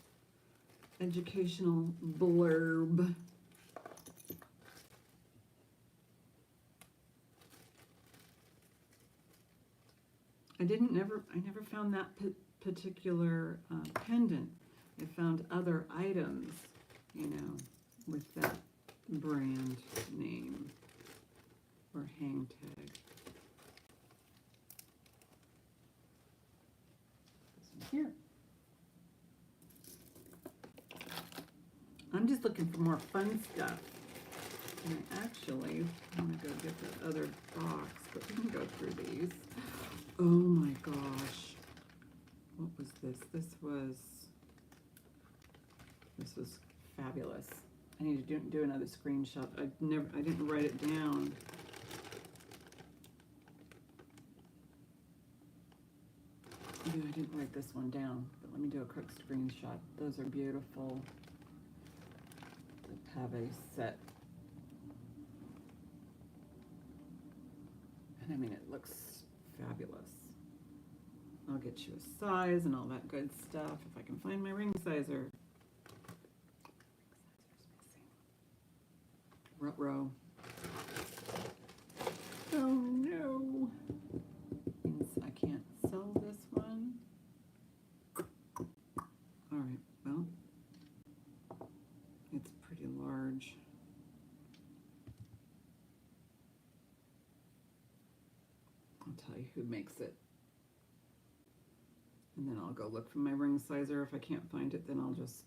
educational blurb. I never found that particular pendant. I found other items, with that brand name or hang tag. This one here. I'm just looking for more fun stuff. And actually, I'm going to go get the other box, but we can go through these. Oh my gosh. What was this? This was fabulous. I need to do another screenshot. I didn't write it down. Yeah, I didn't write this one down, but let me do a quick screenshot. Those are beautiful. The pave set. And I mean, it looks fabulous. I'll get you a size and all that good stuff if I can find my ring sizer. Ruh-roh. Oh no. Means I can't sell this one. Alright, well, it's pretty large. I'll tell you who makes it. And then I'll go look for my ring sizer. If I can't find it, then I'll just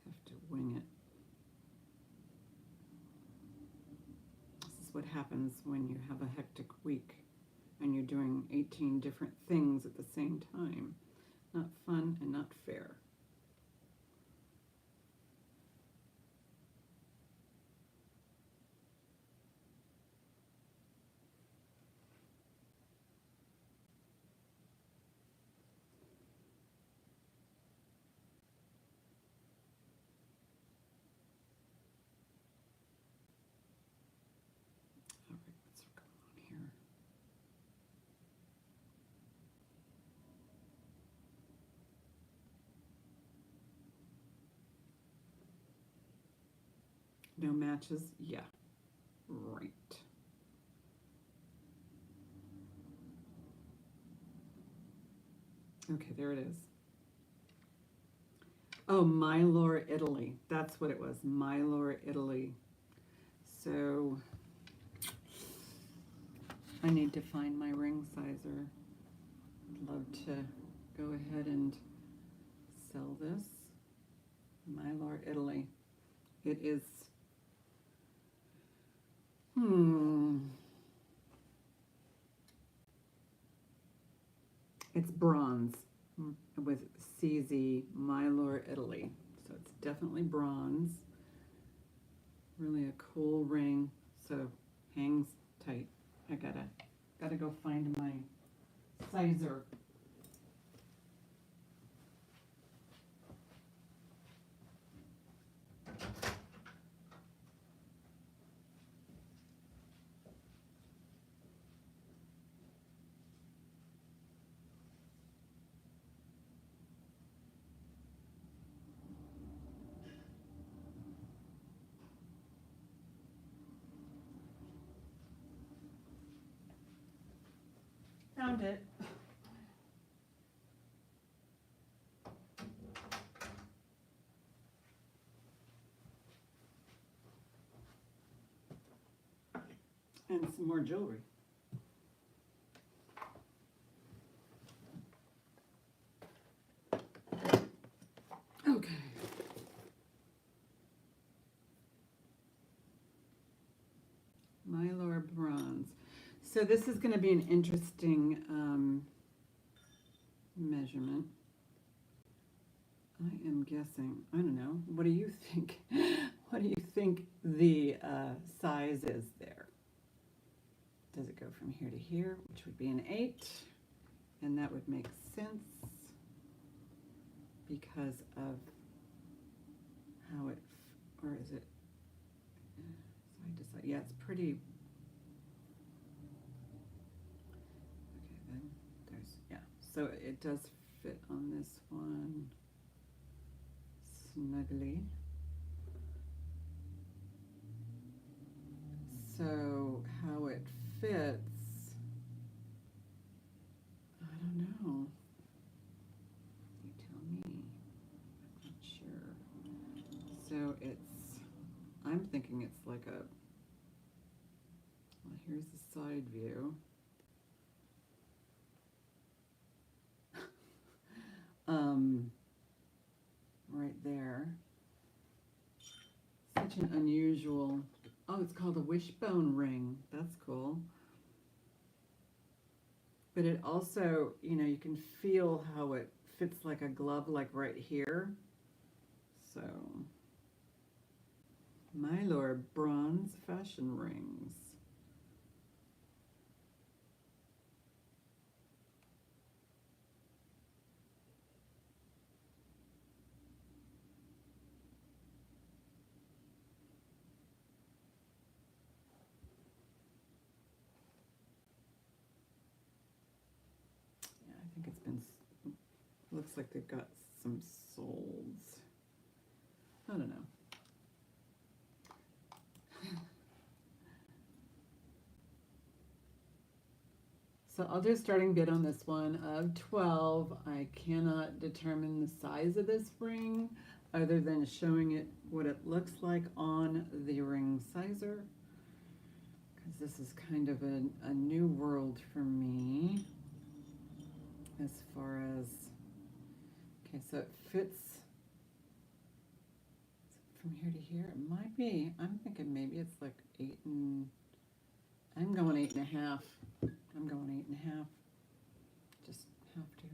have to wing it. This is what happens when you have a hectic week and you're doing 18 different things at the same time. Not fun and not fair. No matches? Yeah, right. Okay, there it is. Oh, Mylor, Italy. That's what it was, Mylor, Italy. So I need to find my ring sizer. I'd love to go ahead and sell this. Mylor, Italy. It is, it's bronze with CZ, Mylor, Italy. So it's definitely bronze. Really a cool ring. So hangs tight. I gotta go find my sizer. Found it. And some more jewelry. Okay. Mylor bronze. So this is going to be an interesting measurement. I am guessing, I don't know, what do you think? What do you think the size is there? Does it go from here to here, which would be an 8? And that would make sense because of how it, or is it, side to side? Yeah, it's pretty, okay, then there's, yeah. So it does fit on this one snugly. So how it fits, I don't know. You tell me. I'm not sure. So it's, I'm thinking it's like a, well, here's the side view. Right there. Such an unusual, oh, it's called a wishbone ring. That's cool. But it also, you know, you can feel how it fits like a glove, like right here. So, Mylor bronze fashion rings. I think it's been, looks like they've got some soles. I don't know. So I'll do a starting bid on this one of 12. I cannot determine the size of this ring other than showing it what it looks like on the ring sizer, because this is kind of a new world for me. As far as, okay, so it fits from here to here. It might be, I'm thinking maybe it's like 8 and, I'm going 8.5. I'm going 8.5. Just have to.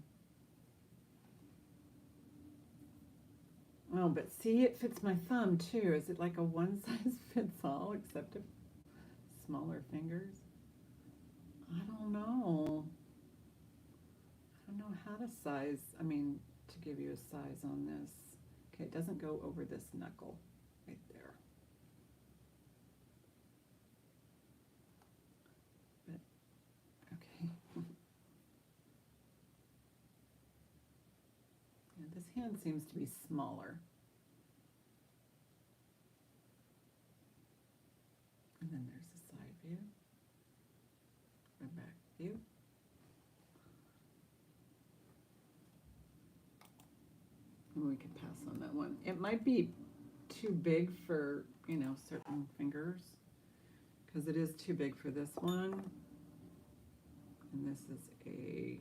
Oh, but see, it fits my thumb too. Is it like a one size fits all except smaller fingers? I don't know. I don't know how to size, I mean, to give you a size on this. Okay, it doesn't go over this knuckle right there. But, okay. Yeah, this hand seems to be smaller. And then there's the side view, the back view. And we could pass on that one. It might be too big for, you know, certain fingers, because it is too big for this one. And this is a,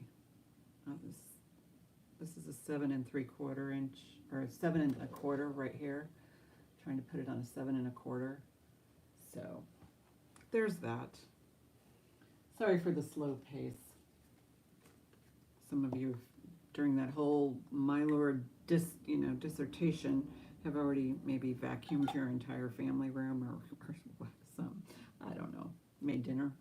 this is a 7 3/4 inch, or 7 1/4 right here. Trying to put it on a 7 1/4. So there's that. Sorry for the slow pace. Some of you during that whole my lord dissertation have already maybe vacuumed your entire family room, or some, I don't know, made dinner.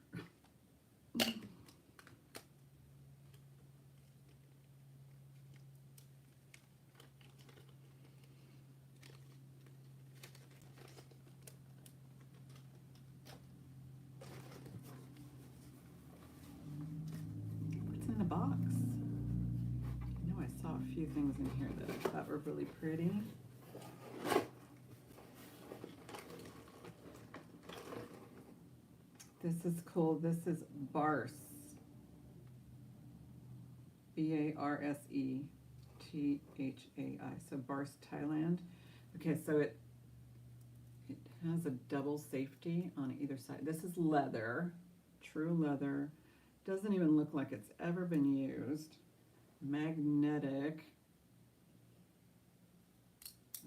What's in the box? I know I saw a few things in here that I thought were really pretty. This is cool. This is Barse. Barse Thai. So Barse, Thailand. Okay, so it has a double safety on either side. This is leather, true leather. Doesn't even look like it's ever been used. Magnetic,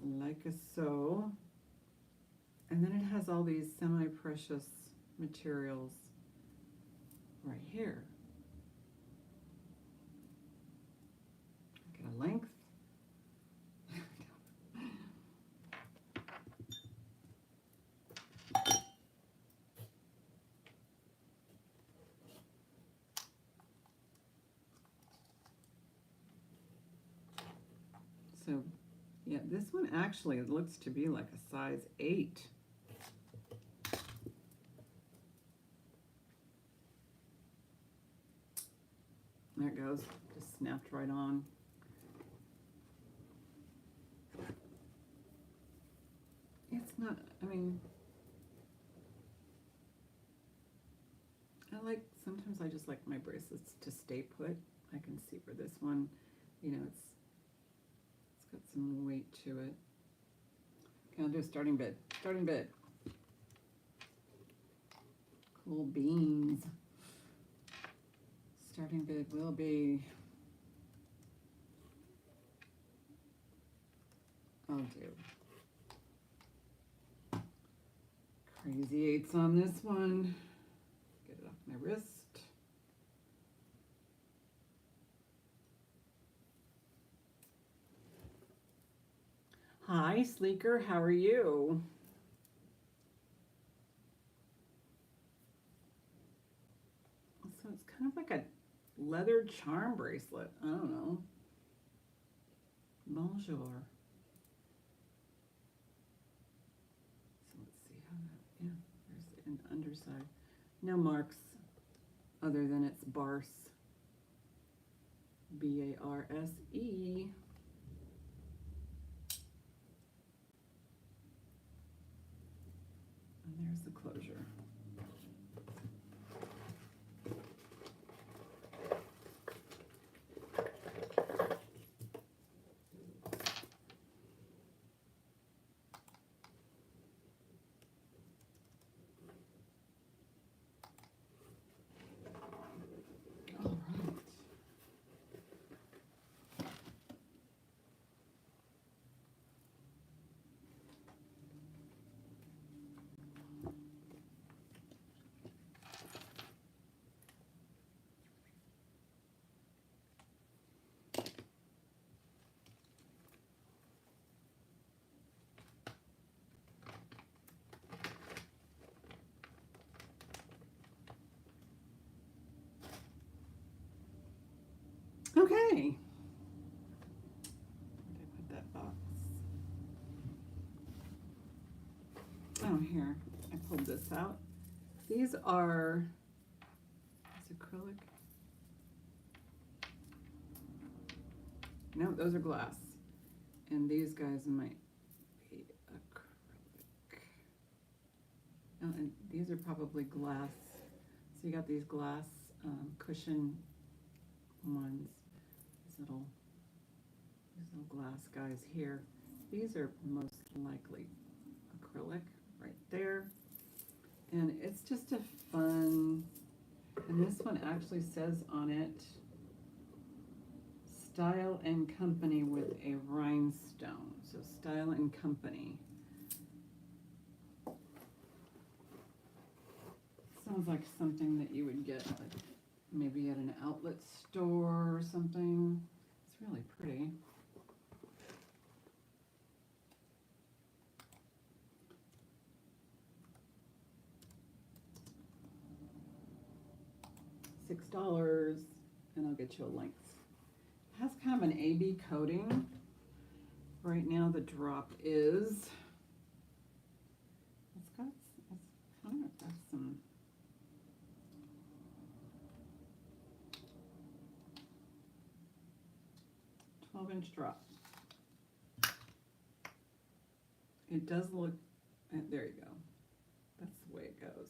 like so. And then it has all these semi-precious materials right here. Get a length. So, yeah, this one actually looks to be like a size 8. There it goes, just snapped right on. It's not, I mean, sometimes I just like my bracelets to stay put. I can see for this one, you know, it's got some weight to it. Okay, I'll do a starting bid. Starting bid. Cool beans. Starting bid will be, I'll do crazy 8s on this one. Get it off my wrist. Hi, Sleeker, how are you? So it's kind of like a leather charm bracelet. I don't know. Bonjour. So let's see how that, yeah, there's an underside. No marks other than it's Barse. B-A-R-S-E. And there's the closure. Okay. Where did I put that box? Oh, here. I pulled this out. These are, is acrylic? No, those are glass. And these guys might be acrylic. and these are probably glass. So you got these glass cushion ones, these little glass guys here. These are most likely acrylic right there. And it's just a fun, and this one actually says on it, Style and Company with a rhinestone. So Style and Company. Sounds like something that you would get like maybe at an outlet store or something. It's really pretty. $6, and I'll get you a link. It has kind of an AB coating. Right now the drop is, it's kind of got some, "12-inch drop." It does look, there you go. That's the way it goes.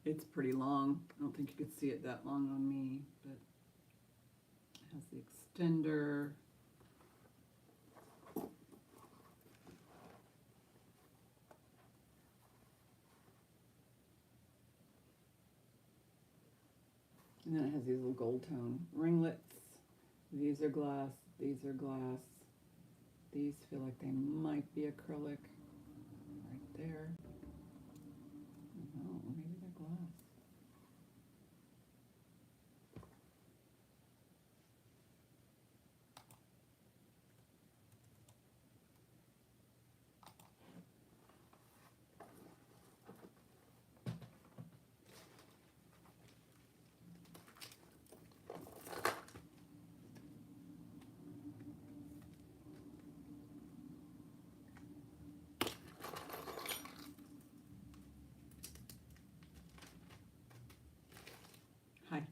It's pretty long. I don't think you could see it that long on me, but it has the extender. And then it has these little gold tone ringlets. These are glass, these are glass. These feel like they might be acrylic right there. Oh, maybe they're glass. Hi.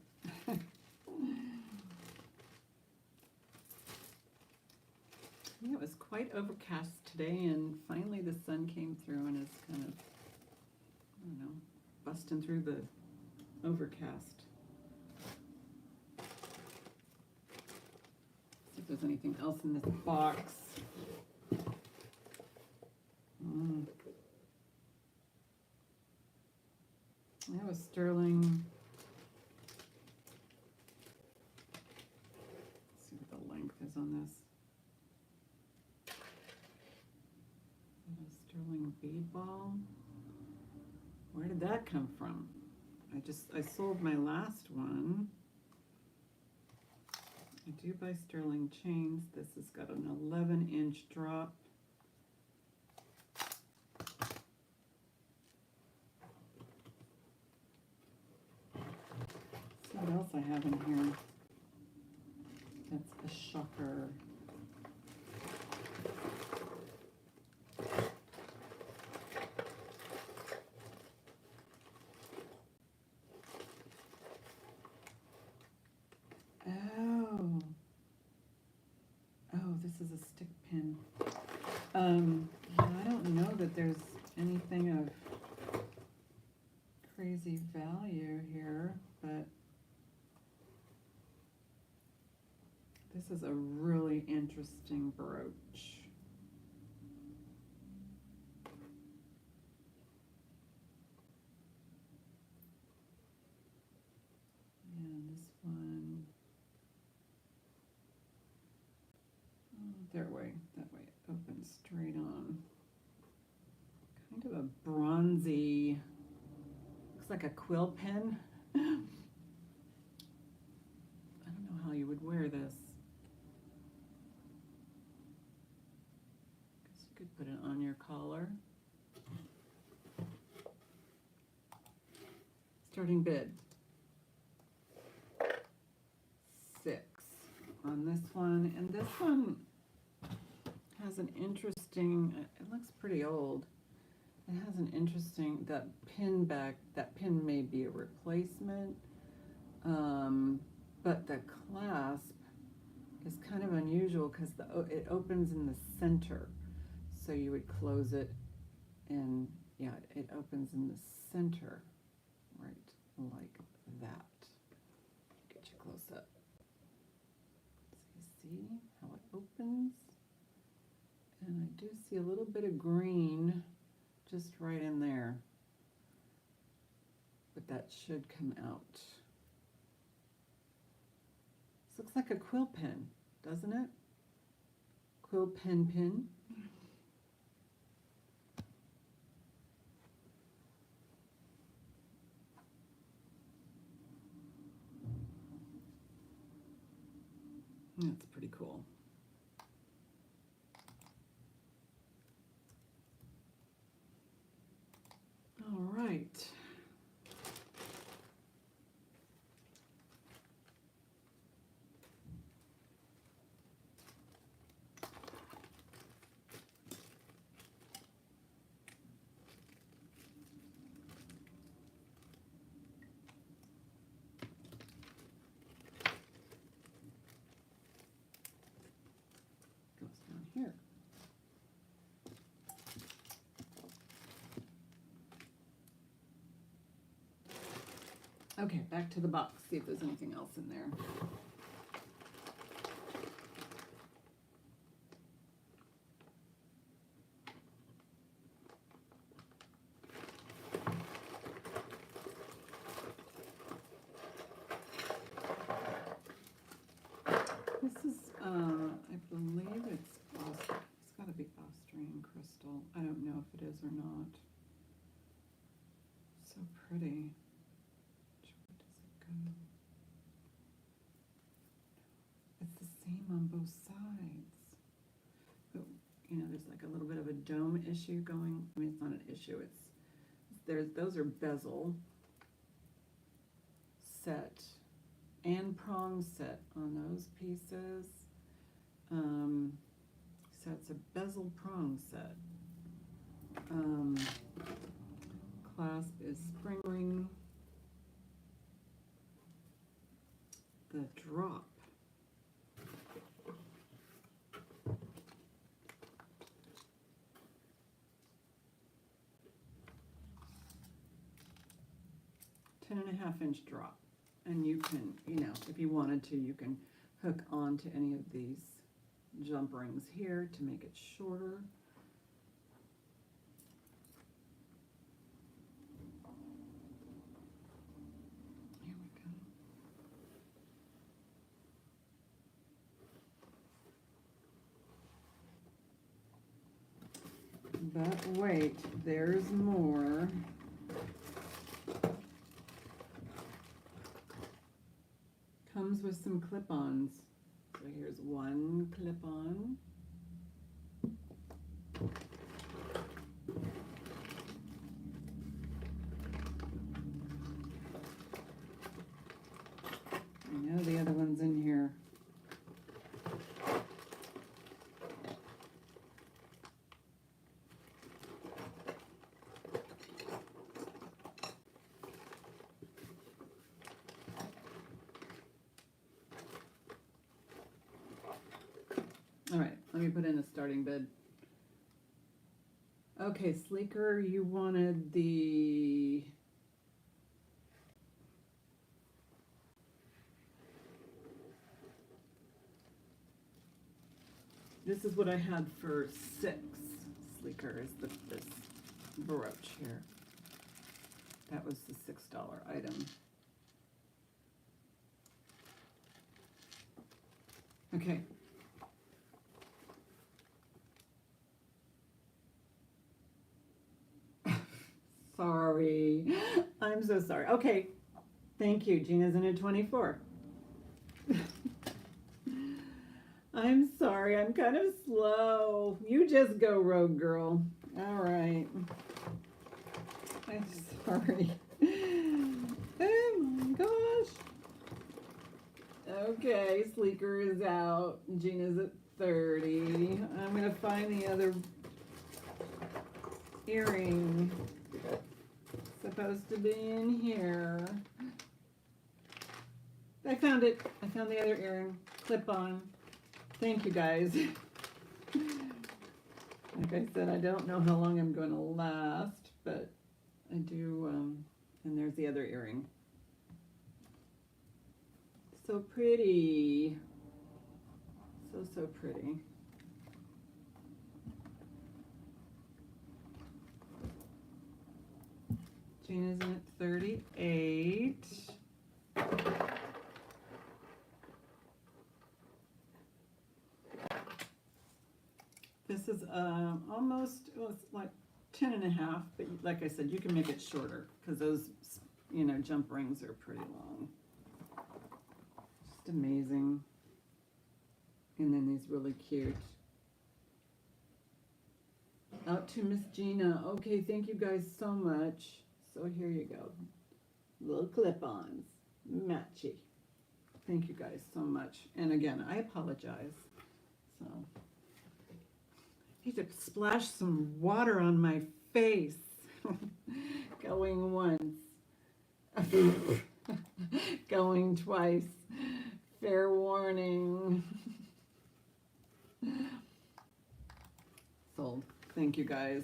Yeah, it was quite overcast today, and finally the sun came through and is kind of, I don't know, busting through the overcast. See if there's anything else in this box. That was sterling. Let's see what the length is on this. Sterling bead ball. Where did that come from? I sold my last one. I do buy sterling chains. This has got an 11-inch drop. See what else I have in here. That's a shocker. This is a stick pin. Yeah, I don't know that there's anything of crazy value here, but this is a really interesting brooch. And this one, that way it opens straight on. Kind of a bronzy, looks like a quill pen. I don't know how you would wear this. Guess you could put it on your collar. Starting bid, $6 on this one, and this one has an interesting, it looks pretty old. It has an interesting, that pin back, that pin may be a replacement, but the clasp is kind of unusual because it opens in the center. So you would close it and yeah, it opens in the center, right, like that. Get you close up. So you see how it opens? And I do see a little bit of green just right in there. But that should come out. This looks like a quill pen, doesn't it? Quill pen pin. That's pretty cool. All right. Goes down here. Okay, back to the box, see if there's anything else in there. This is, I believe it's got to be Austrian crystal. I don't know if it is or not. So pretty. It's the same on both sides. But, you know, there's like a little bit of a dome issue going. I mean, it's not an issue. Those are bezel set and prong set on those pieces. So it's a bezel prong set. Clasp is spring ring. The drop. .5" drop. And you can, you know, if you wanted to, you can hook onto any of these jump rings here to make it shorter. Here we go. But wait, there's more. Comes with some clip-ons. So here's one clip-on. I know the other one's in here. All right, let me put in a starting bid. Okay, Sleeker, you wanted the... This is what I had for 6. Sleeker is this brooch here. That was the $6 item. Okay. Sorry. I'm so sorry. Okay. Thank you. Gina's in at 24. I'm sorry. I'm kind of slow. You just go, rogue girl. All right. I'm sorry. Oh my gosh. Okay. Sleeker is out. Gina's at 30. I'm going to find the other earring. Supposed to be in here. I found it. I found the other earring. Clip on. Thank you, guys. Like I said, I don't know how long I'm going to last, but I do, and there's the other earring. So pretty. So pretty. Gina's in at 38. This is almost, well, it's like 10 and a half, but like I said, you can make it shorter because those, you know, jump rings are pretty long. Just amazing. And then these really cute. Out to Miss Gina. Okay, thank you guys so much. So here you go. Little clip-ons. Matchy. Thank you guys so much. And again, I apologize. So, I need to splash some water on my face. Going once. Going twice. Fair warning. Sold. Thank you guys.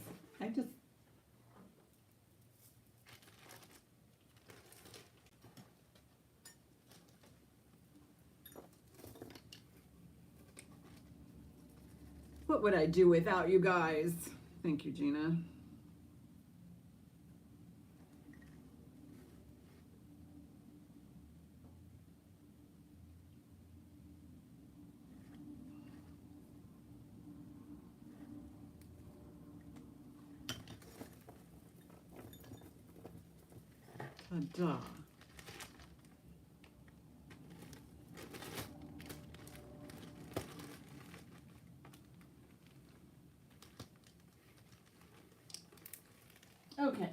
What would I do without you guys? Thank you, Gina. Ta-da. Okay.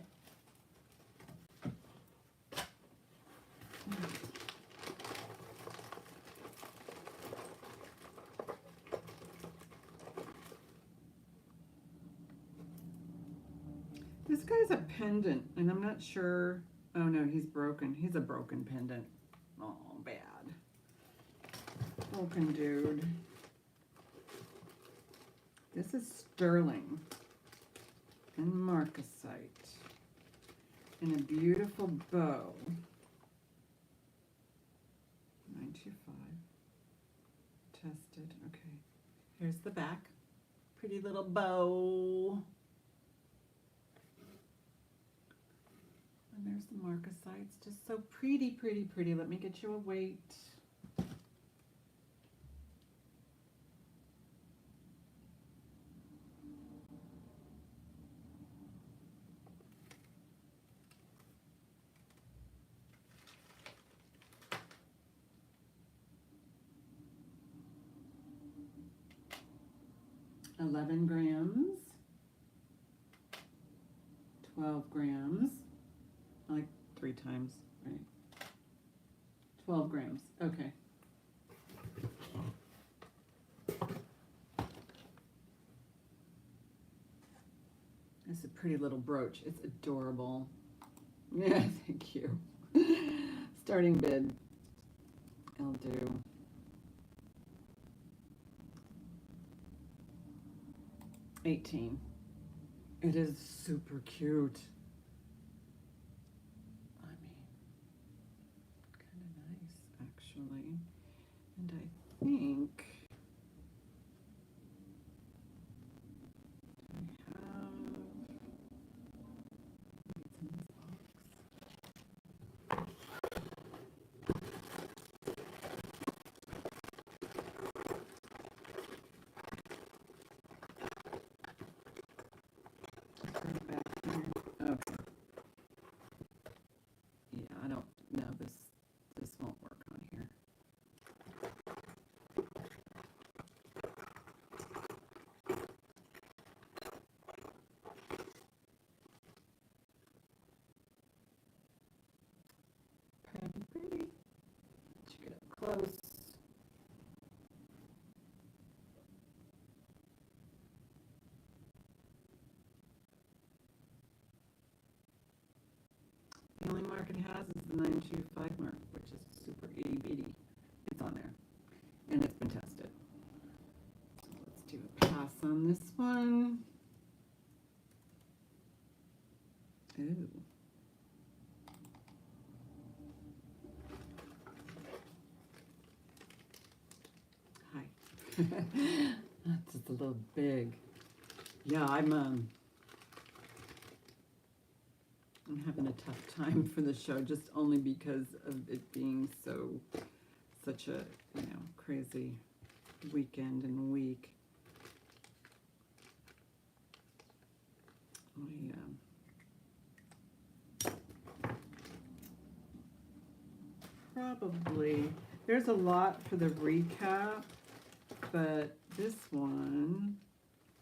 This guy's a pendant, and I'm not sure. Oh no, he's broken. He's a broken pendant. Oh, bad. Broken dude. This is sterling and marcasite and a beautiful bow. 925. Tested. Okay. Here's the back. Pretty little bow. And there's the marcasites. Just so pretty, pretty, pretty. Let me get you a weight. $11 grams, 12 grams, like 3 times, right? 12 grams, okay. It's a pretty little brooch. It's adorable. Yeah, thank you. Starting bid. I'll do. $18. It is super cute. I mean, kind of nice, actually. And I think I have it's in this box. Put it back here. Okay. Yeah, I don't know this won't work on here. Pretty. Let's get up close. The only mark it has is the 925 mark, which is super itty bitty. It's on there, and it's been tested. this one, ooh. Hi. That's just a little big. Yeah, I'm having a tough time for the show, just only because of it being such a, crazy weekend and week. Probably, there's a lot for the recap, but this one,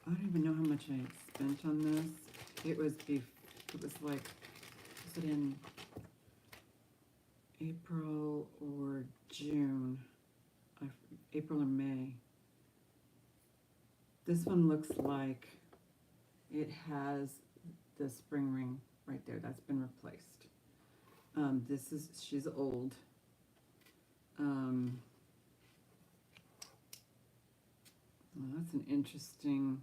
I don't even know how much I spent on this. It was like, was it in April or June? April or May. This one looks like it has the spring ring right there. That's been replaced. She's old. Well, that's an interesting,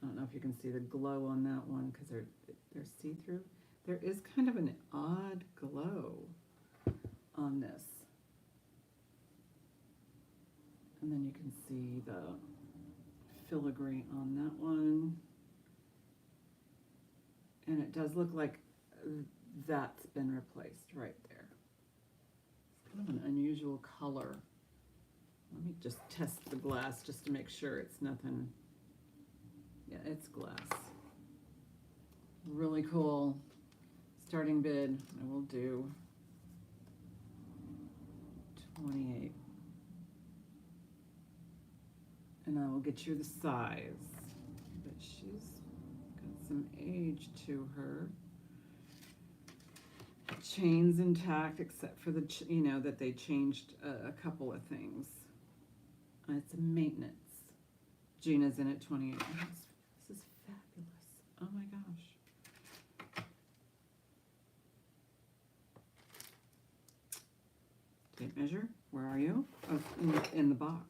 I don't know if you can see the glow on that one because they're see-through. There is kind of an odd glow on this. And then you can see the filigree on that one. And it does look like that's been replaced right there. It's kind of an unusual color. Let me just test the glass just to make sure it's nothing. Yeah, it's glass. Really cool. Starting bid, I will do 28. And I will get you the size. But she's got some age to her. Chain's intact, except for the, that they changed a couple of things. It's a maintenance. Gina's in at 28. This is fabulous. Oh my gosh. Tape measure, where are you? Oh, in the box.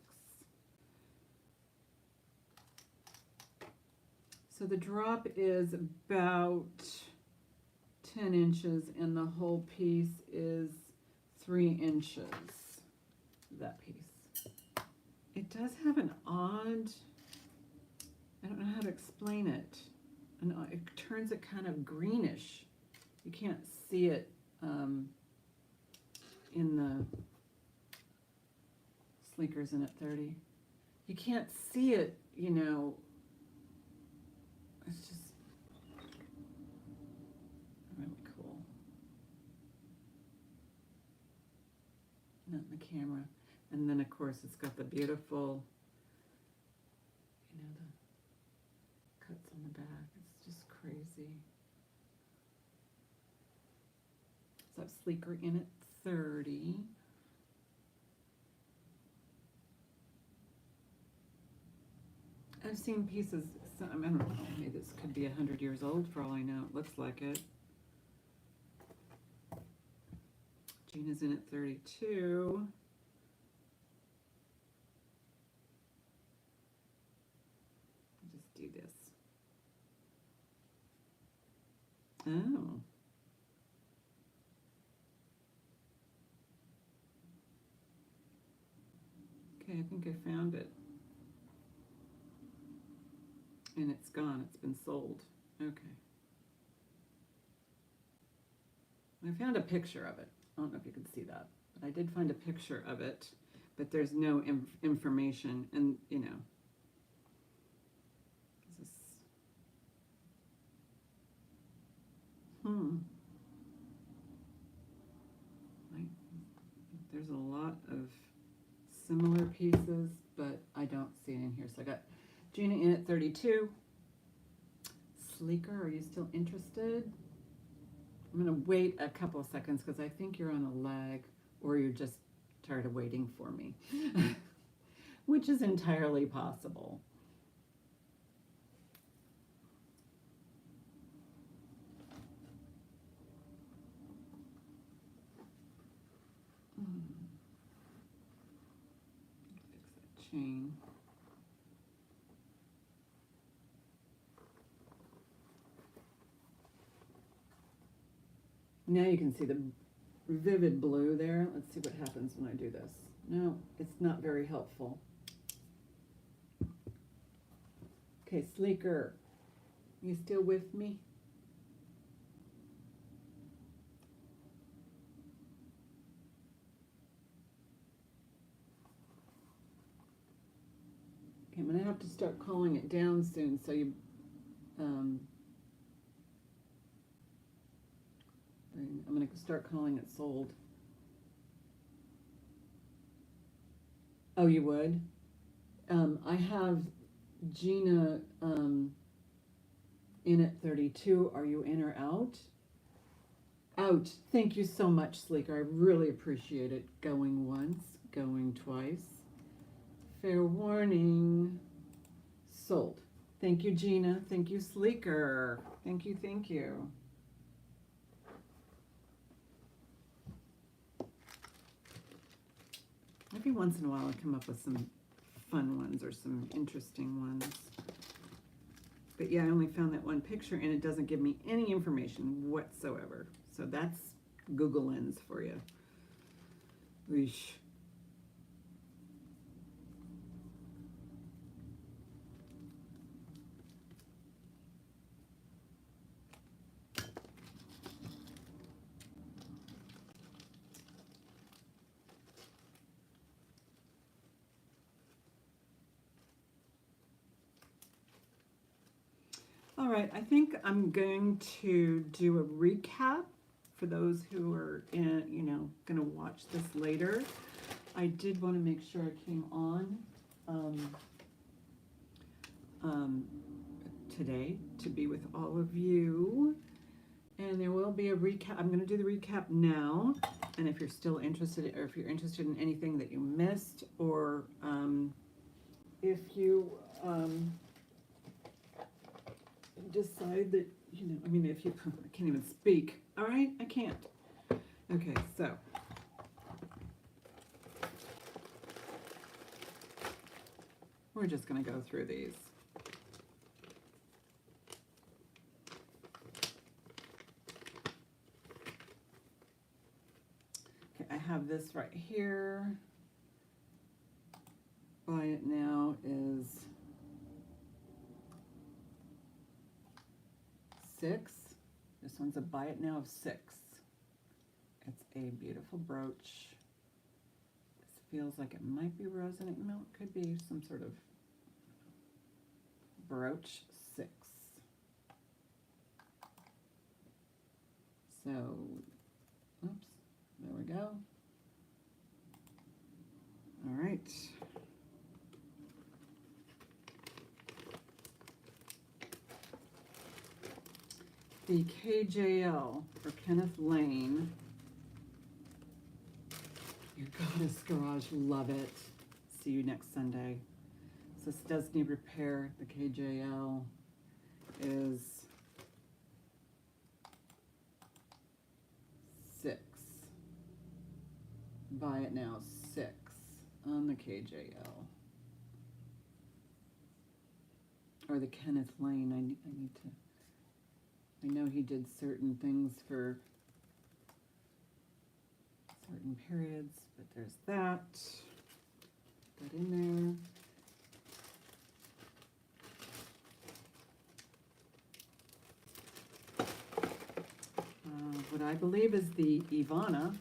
So the drop is about 10 inches and the whole piece is 3 inches, that piece. It does have an odd, I don't know how to explain it. It turns it kind of greenish. You can't see it in the Sleekers in at 30. You can't see it, it's just really cool. Not in the camera. And then, of course, it's got the beautiful, the cuts on the back. It's just crazy. So I have Sleeker in at 30. I've seen pieces, I don't know, maybe this could be 100 years old for all I know. It looks like it. Gina's in at 32. Just do this. Oh. Okay, I think I found it. And it's gone, it's been sold. Okay. I found a picture of it. I don't know if you can see that, but I did find a picture of it, but there's no information, and this there's a lot of similar pieces, but I don't see it in here. So I got Gina in at 32. Sleeker, are you still interested? I'm going to wait a couple of seconds because I think you're on a lag or you're just tired of waiting for me, which is entirely possible. Fix that chain. Now you can see the vivid blue there. Let's see what happens when I do this. No, it's not very helpful. Okay, Sleeker, you still with me? Okay, I'm gonna have to start calling it down soon, so you, I'm gonna start calling it sold. Oh, you would? I have Gina in at 32. Are you in or out? Out. Thank you so much, Sleeker. I really appreciate it. Going once, going twice. Fair warning. Sold. Thank you, Gina. Thank you, Sleeker. Thank you, thank you. Maybe once in a while I'll come up with some fun ones or some interesting ones. But yeah, I only found that one picture and it doesn't give me any information whatsoever. So that's Google Lens for you. Weesh. All right, I think I'm going to do a recap for those who are going to watch this later. I did want to make sure I came on today to be with all of you. And there will be a recap. I'm going to do the recap now. And if you're still interested, or if you're interested in anything that you missed, or if you decide that, if you, I can't even speak. All right, I can't. Okay, so. We're just going to go through these. Okay, I have this right here. Buy it now is 6. This one's a buy it now of 6. It's a beautiful brooch. This feels like it might be resonant. No, it could be some sort of brooch 6. So, oops, there we go. All right. The KJL for Kenneth Lane. Your Goddess Garage, love it. See you next Sunday. So this does need repair. The KJL is 6. Buy it now, 6 on the KJL. Or the Kenneth Lane. I need to. I know he did certain things for certain periods, but there's that. Put that in there. What I believe is the Ivana.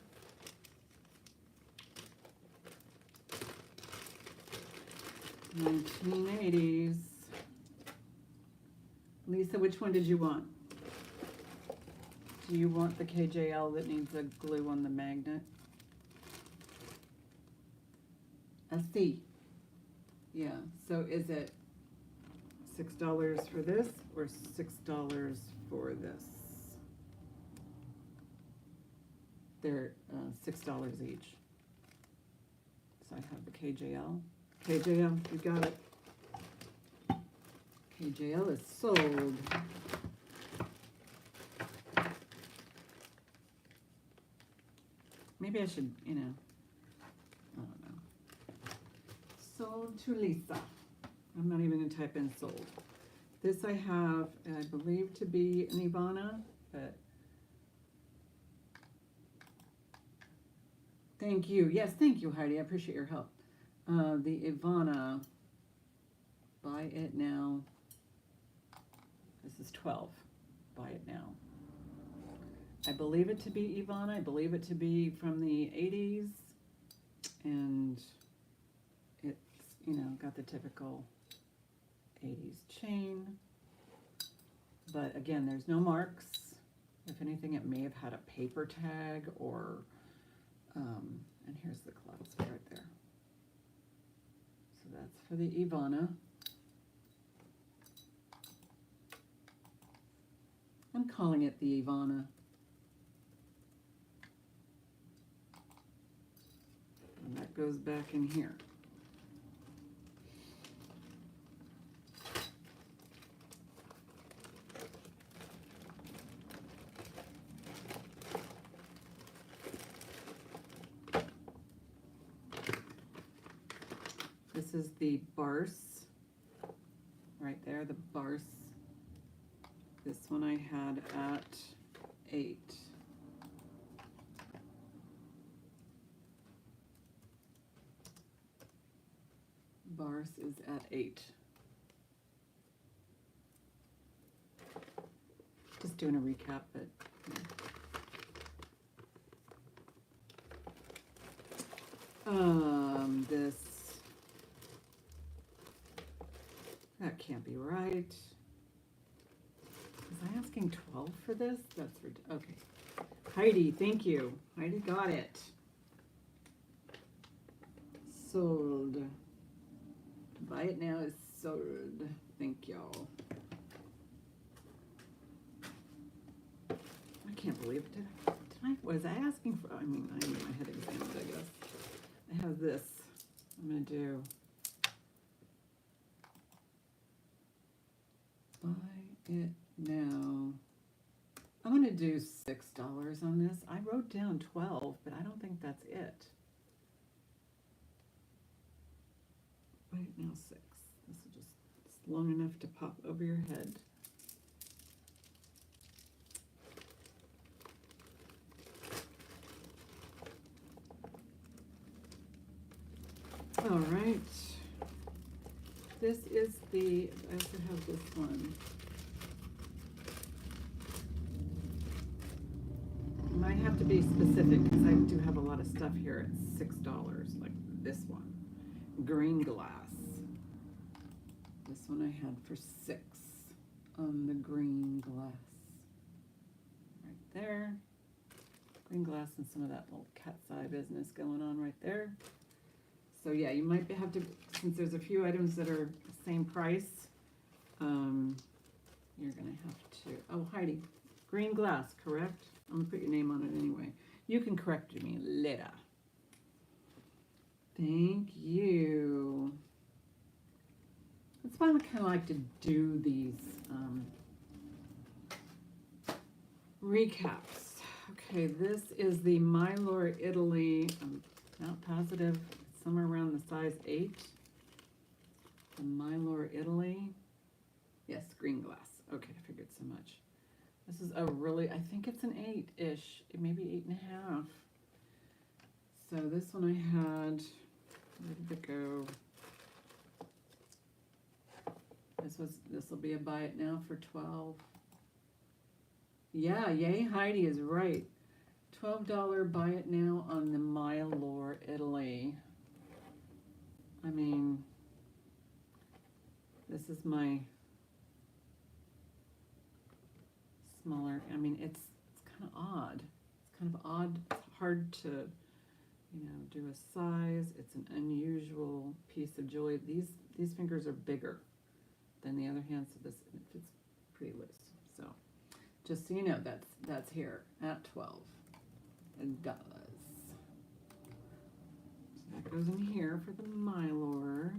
$1980s. Lisa, which one did you want? Do you want the KJL that needs a glue on the magnet? A C. Yeah, so is it $6 for this or $6 for this? They're $6 each. So I have the KJL. KJL, you got it. KJL is sold. Maybe I should, I don't know. Sold to Lisa. I'm not even going to type in sold. This I have, I believe, to be an Ivana, but Thank you. Yes, thank you, Heidi. I appreciate your help. The Ivana, buy it now. This is 12. Buy it now. I believe it to be Ivana. I believe it to be from the 80s. And it's, got the typical 80s chain. But again, there's no marks. If anything, it may have had a paper tag or, and here's the clasp right there. So that's for the Ivana. I'm calling it the Ivana. And that goes back in here. This is the Barse, right there, the Barse. This one I had at 8. Barse is at 8. Just doing a recap, but this, that can't be right. Was I asking 12 for this? That's okay. Heidi, thank you. Heidi got it. Sold. Buy it now is sold. Thank y'all. I can't believe it. Was I asking for? I mean, I need my head examined, I guess. I have this. I'm going to do. Buy it now. I'm going to do $6 on this. I wrote down 12, but I don't think that's it. Buy it now 6. This is just it's long enough to pop over your head. All right. This is the, I also have this one. It might have to be specific because I do have a lot of stuff here at $6, like this one. Green glass. This one I had for 6 on the green glass. Right there. Green glass and some of that little cat's eye business going on right there. So yeah, you might have to, since there's a few items that are the same price, you're going to have to, oh, Heidi, green glass, correct? I'm going to put your name on it anyway. You can correct me later. Thank you. That's why I kind of like to do these recaps. Okay, this is the Mylor Italy. I'm not positive. Somewhere around the size 8. The Mylor Italy. Yes, green glass. Okay, I figured so much. This is a really, I think it's an 8-ish, maybe 8.5. So this one I had, where did it go? This will be a buy it now for 12. Yeah, yay, Heidi is right. $12 buy it now on the Mylor Italy. I mean, this is my smaller, I mean, it's kind of odd. It's kind of odd. It's hard to, do a size. It's an unusual piece of jewelry. These fingers are bigger than the other hand, so this fits pretty loose. So, just so you know, that's here at 12. It does. That goes in here for the Mylor.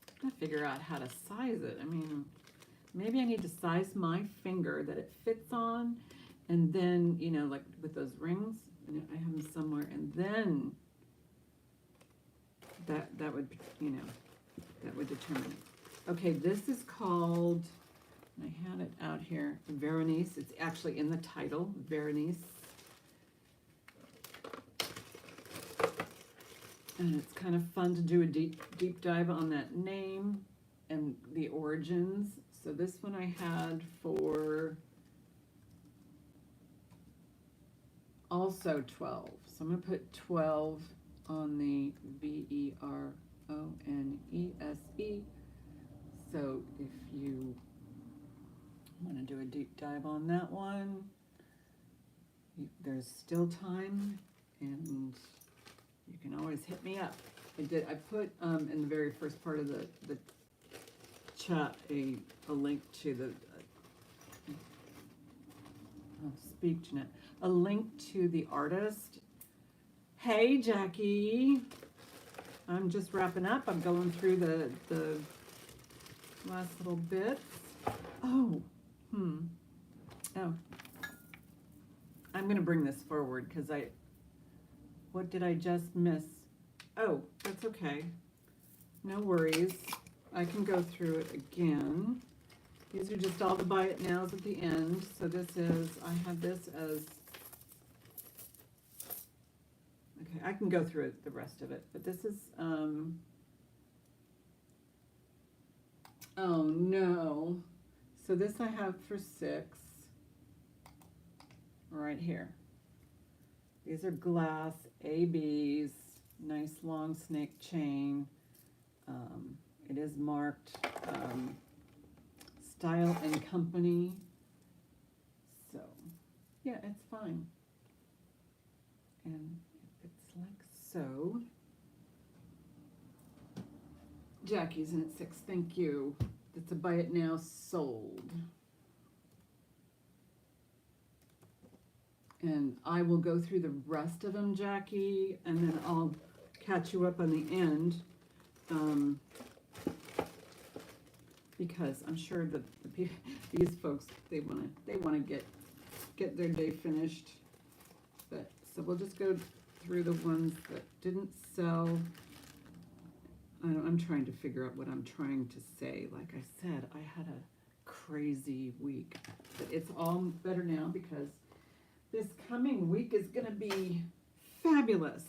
I'm going to figure out how to size it. I mean, maybe I need to size my finger that it fits on, and then, like with those rings, I have them somewhere, and then that would, that would determine it. Okay, this is called, I had it out here, Veronese. It's actually in the title, Veronese. And it's kind of fun to do a deep dive on that name and the origins. So this one I had for also 12. So I'm going to put 12 on the VERONESE. So if you want to do a deep dive on that one, there's still time, and you can always hit me up. I put in the very first part of the chat a link to the speak, Jeanette. A link to the artist. Hey, Jackie. I'm just wrapping up. I'm going through the last little bits. Oh, oh. I'm going to bring this forward because what did I just miss? Oh, that's okay. No worries. I can go through it again. These are just all the buy it nows at the end. So this is, I have this as, okay, I can go through it, the rest of it. But this is, oh no. So this I have for 6, right here. These are glass ABs, nice long snake chain. It is marked Style and Company. So, yeah, it's fine. And it's like so. Jackie's in at 6, thank you. It's a buy it now sold. And I will go through the rest of them, Jackie, and then I'll catch you up on the end. Because I'm sure that these folks, they wanna get their day finished. But so we'll just go through the ones that didn't sell. I'm trying to figure out what I'm trying to say. Like I said, I had a crazy week, but it's all better now because this coming week is going to be fabulous.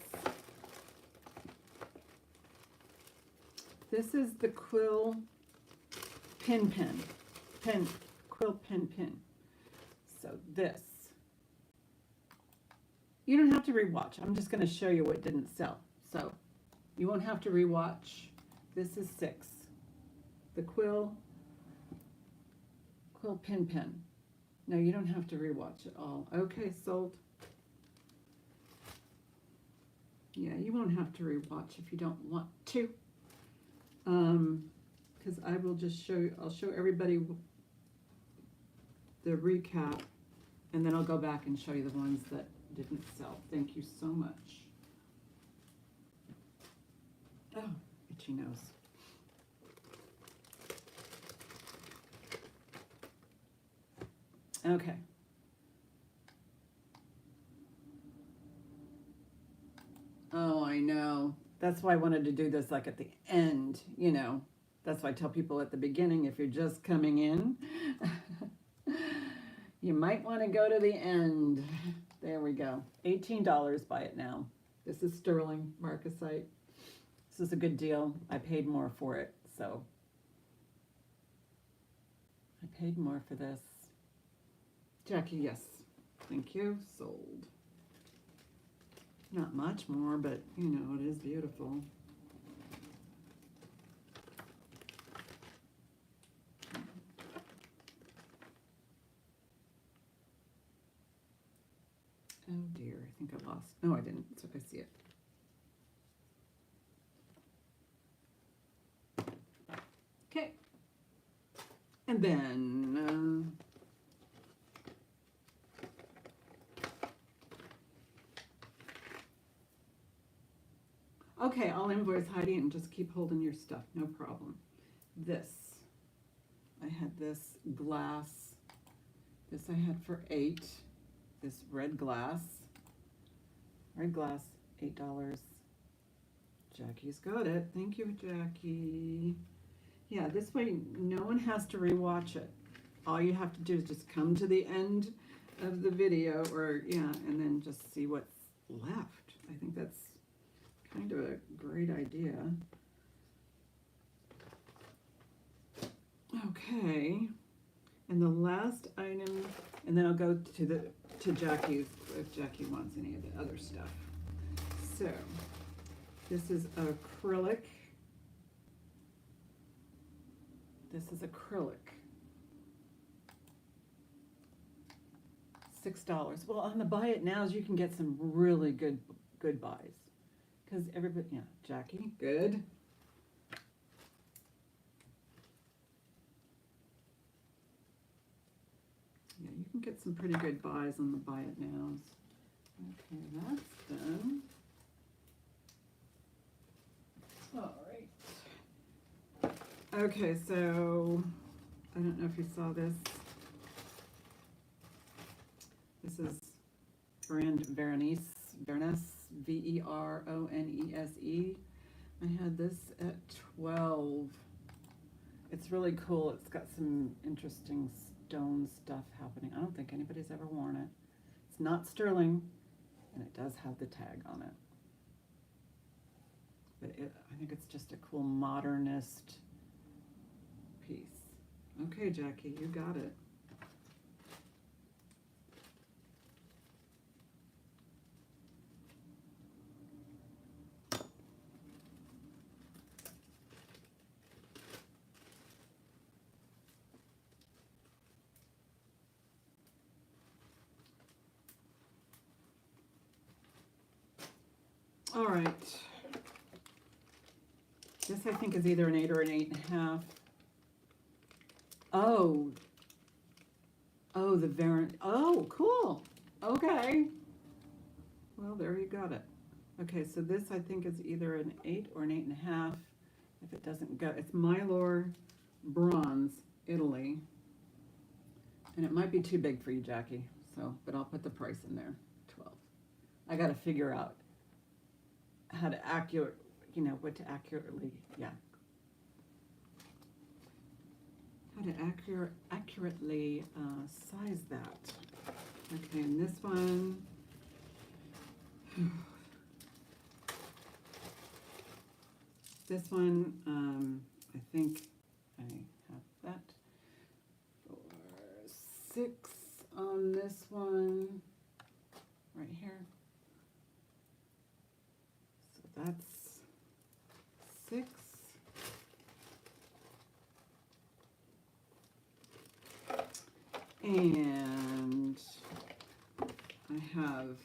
This is the quill pen. Quill pen. So this, you don't have to rewatch. I'm just going to show you what didn't sell. So you won't have to rewatch. This is 6. The quill pen. No, you don't have to rewatch it all. Okay, sold. Yeah, you won't have to rewatch if you don't want to. Because I will just show you, I'll show everybody the recap, and then I'll go back and show you the ones that didn't sell. Thank you so much. Oh, itchy nose. Okay. Oh, I know. That's why I wanted to do this like at the end, you know. That's why I tell people at the beginning, if you're just coming in, you might want to go to the end. There we go. $18, buy it now. This is sterling marcasite. This is a good deal. I paid more for it, so I paid more for this. Jackie, yes. Thank you. Sold. Not much more, but you know, it is beautiful. Oh dear, I think I lost. No, I didn't. So I see it. Okay. And then okay, I'll invoice Heidi and just keep holding your stuff, no problem. This, I had this glass. This I had for 8. This red glass, $8. Jackie's got it. Thank you, Jackie. Yeah, this way no one has to rewatch it. All you have to do is just come to the end of the video, or yeah, and then just see what's left. I think that's kind of a great idea. Okay, and the last item, and then I'll go to Jackie's if Jackie wants any of the other stuff. So this is acrylic. This is acrylic. $6. Well, on the buy it nows, you can get some really good buys. Because everybody, yeah, Jackie, good. Yeah, you can get some pretty good buys on the buy it nows. Okay, that's done. All right. Okay, so I don't know if you saw this. This is brand Veronese, V-E-R-O-N-E-S-E. I had this at 12. It's really cool. It's got some interesting stone stuff happening. I don't think anybody's ever worn it. It's not sterling, and it does have the tag on it. But I think it's just a cool modernist piece. Okay, Jackie, you got it. All right. This I think is either an 8 or an 8.5. Oh, the variant. Oh, cool. Okay. Well, there you got it. Okay, so this I think is either an 8 or an 8.5. If it doesn't go, it's Mylor Bronze, Italy. And it might be too big for you, Jackie. So, but I'll put the price in there, 12. I got to figure out how to what to accurately, yeah. How to accurately size that. Okay, and this one, I think I have that for 6 on this one, right here. So that's 6. And I have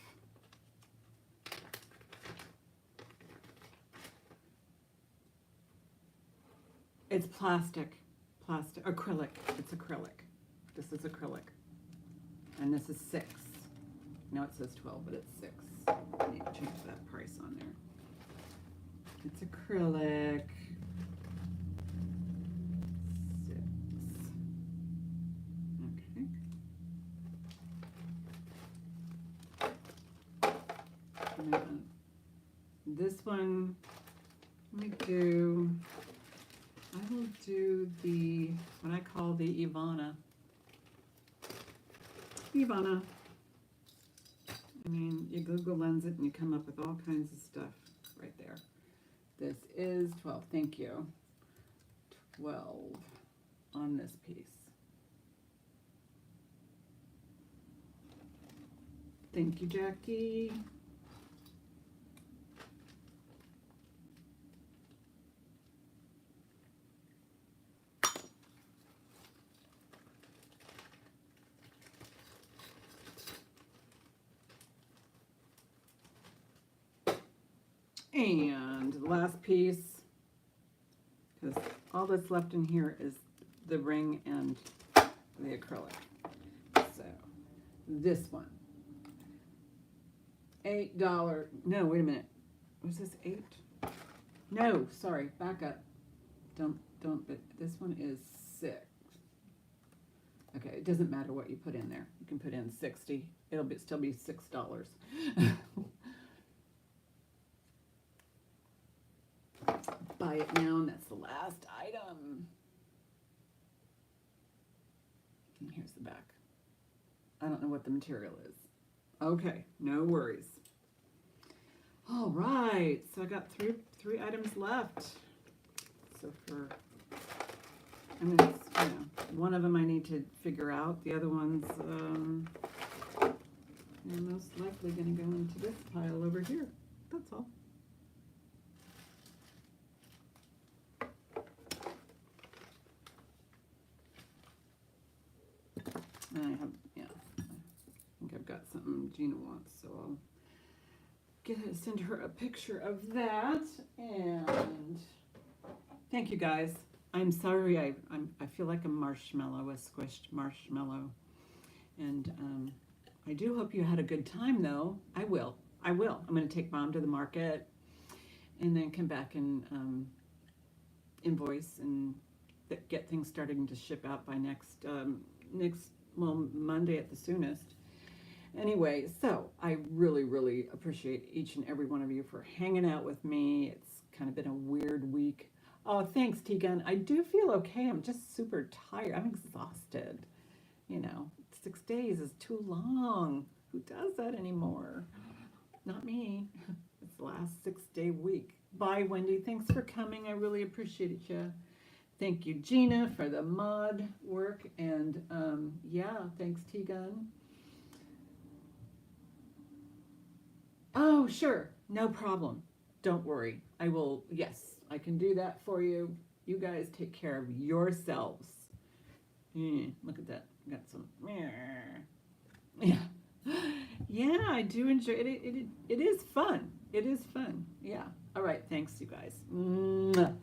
it's acrylic. It's acrylic. This is acrylic. And this is 6. No, it says 12, but it's 6. I need to change that price on there. It's acrylic. 6. Okay. And this one, I will do what I call the Ivana. I mean, you Google Lens it and you come up with all kinds of stuff right there. This is 12, thank you. 12 on this piece. Thank you, Jackie. And the last piece, because all that's left in here is the ring and the acrylic. So this one, $8. No, wait a minute. Was this 8? No, sorry, back up. Don't, but this one is 6. Okay, it doesn't matter what you put in there. You can put in 60. It'll still be $6. Buy it now, and that's the last item. And here's the back. I don't know what the material is. Okay, no worries. All right, so I got three items left. So I mean, it's, one of them I need to figure out. The other one's they're most likely going to go into this pile over here. That's all. And I have, I think I've got something Gina wants, so I'll send her a picture of that. And thank you guys. I'm sorry, I feel like a marshmallow, a squished marshmallow. And I do hope you had a good time, though. I will. I'm going to take Mom to the market and then come back and invoice and get things starting to ship out by next Monday at the soonest. Anyway, so I really, really appreciate each and every one of you for hanging out with me. It's kind of been a weird week. Oh, thanks, Tegan. I do feel okay. I'm just super tired. I'm exhausted. 6 days is too long. Who does that anymore? Not me. It's the last 6-day week. Bye, Wendy. Thanks for coming. I really appreciate it, yeah. Thank you, Gina, for the mod work. And thanks, Tegan. Oh, sure. No problem. Don't worry. I will, yes, I can do that for you. You guys take care of yourselves. Look at that. I got some. Yeah. Yeah, I do enjoy it. It is fun. It is fun. Yeah. All right. Thanks, you guys. Mwah.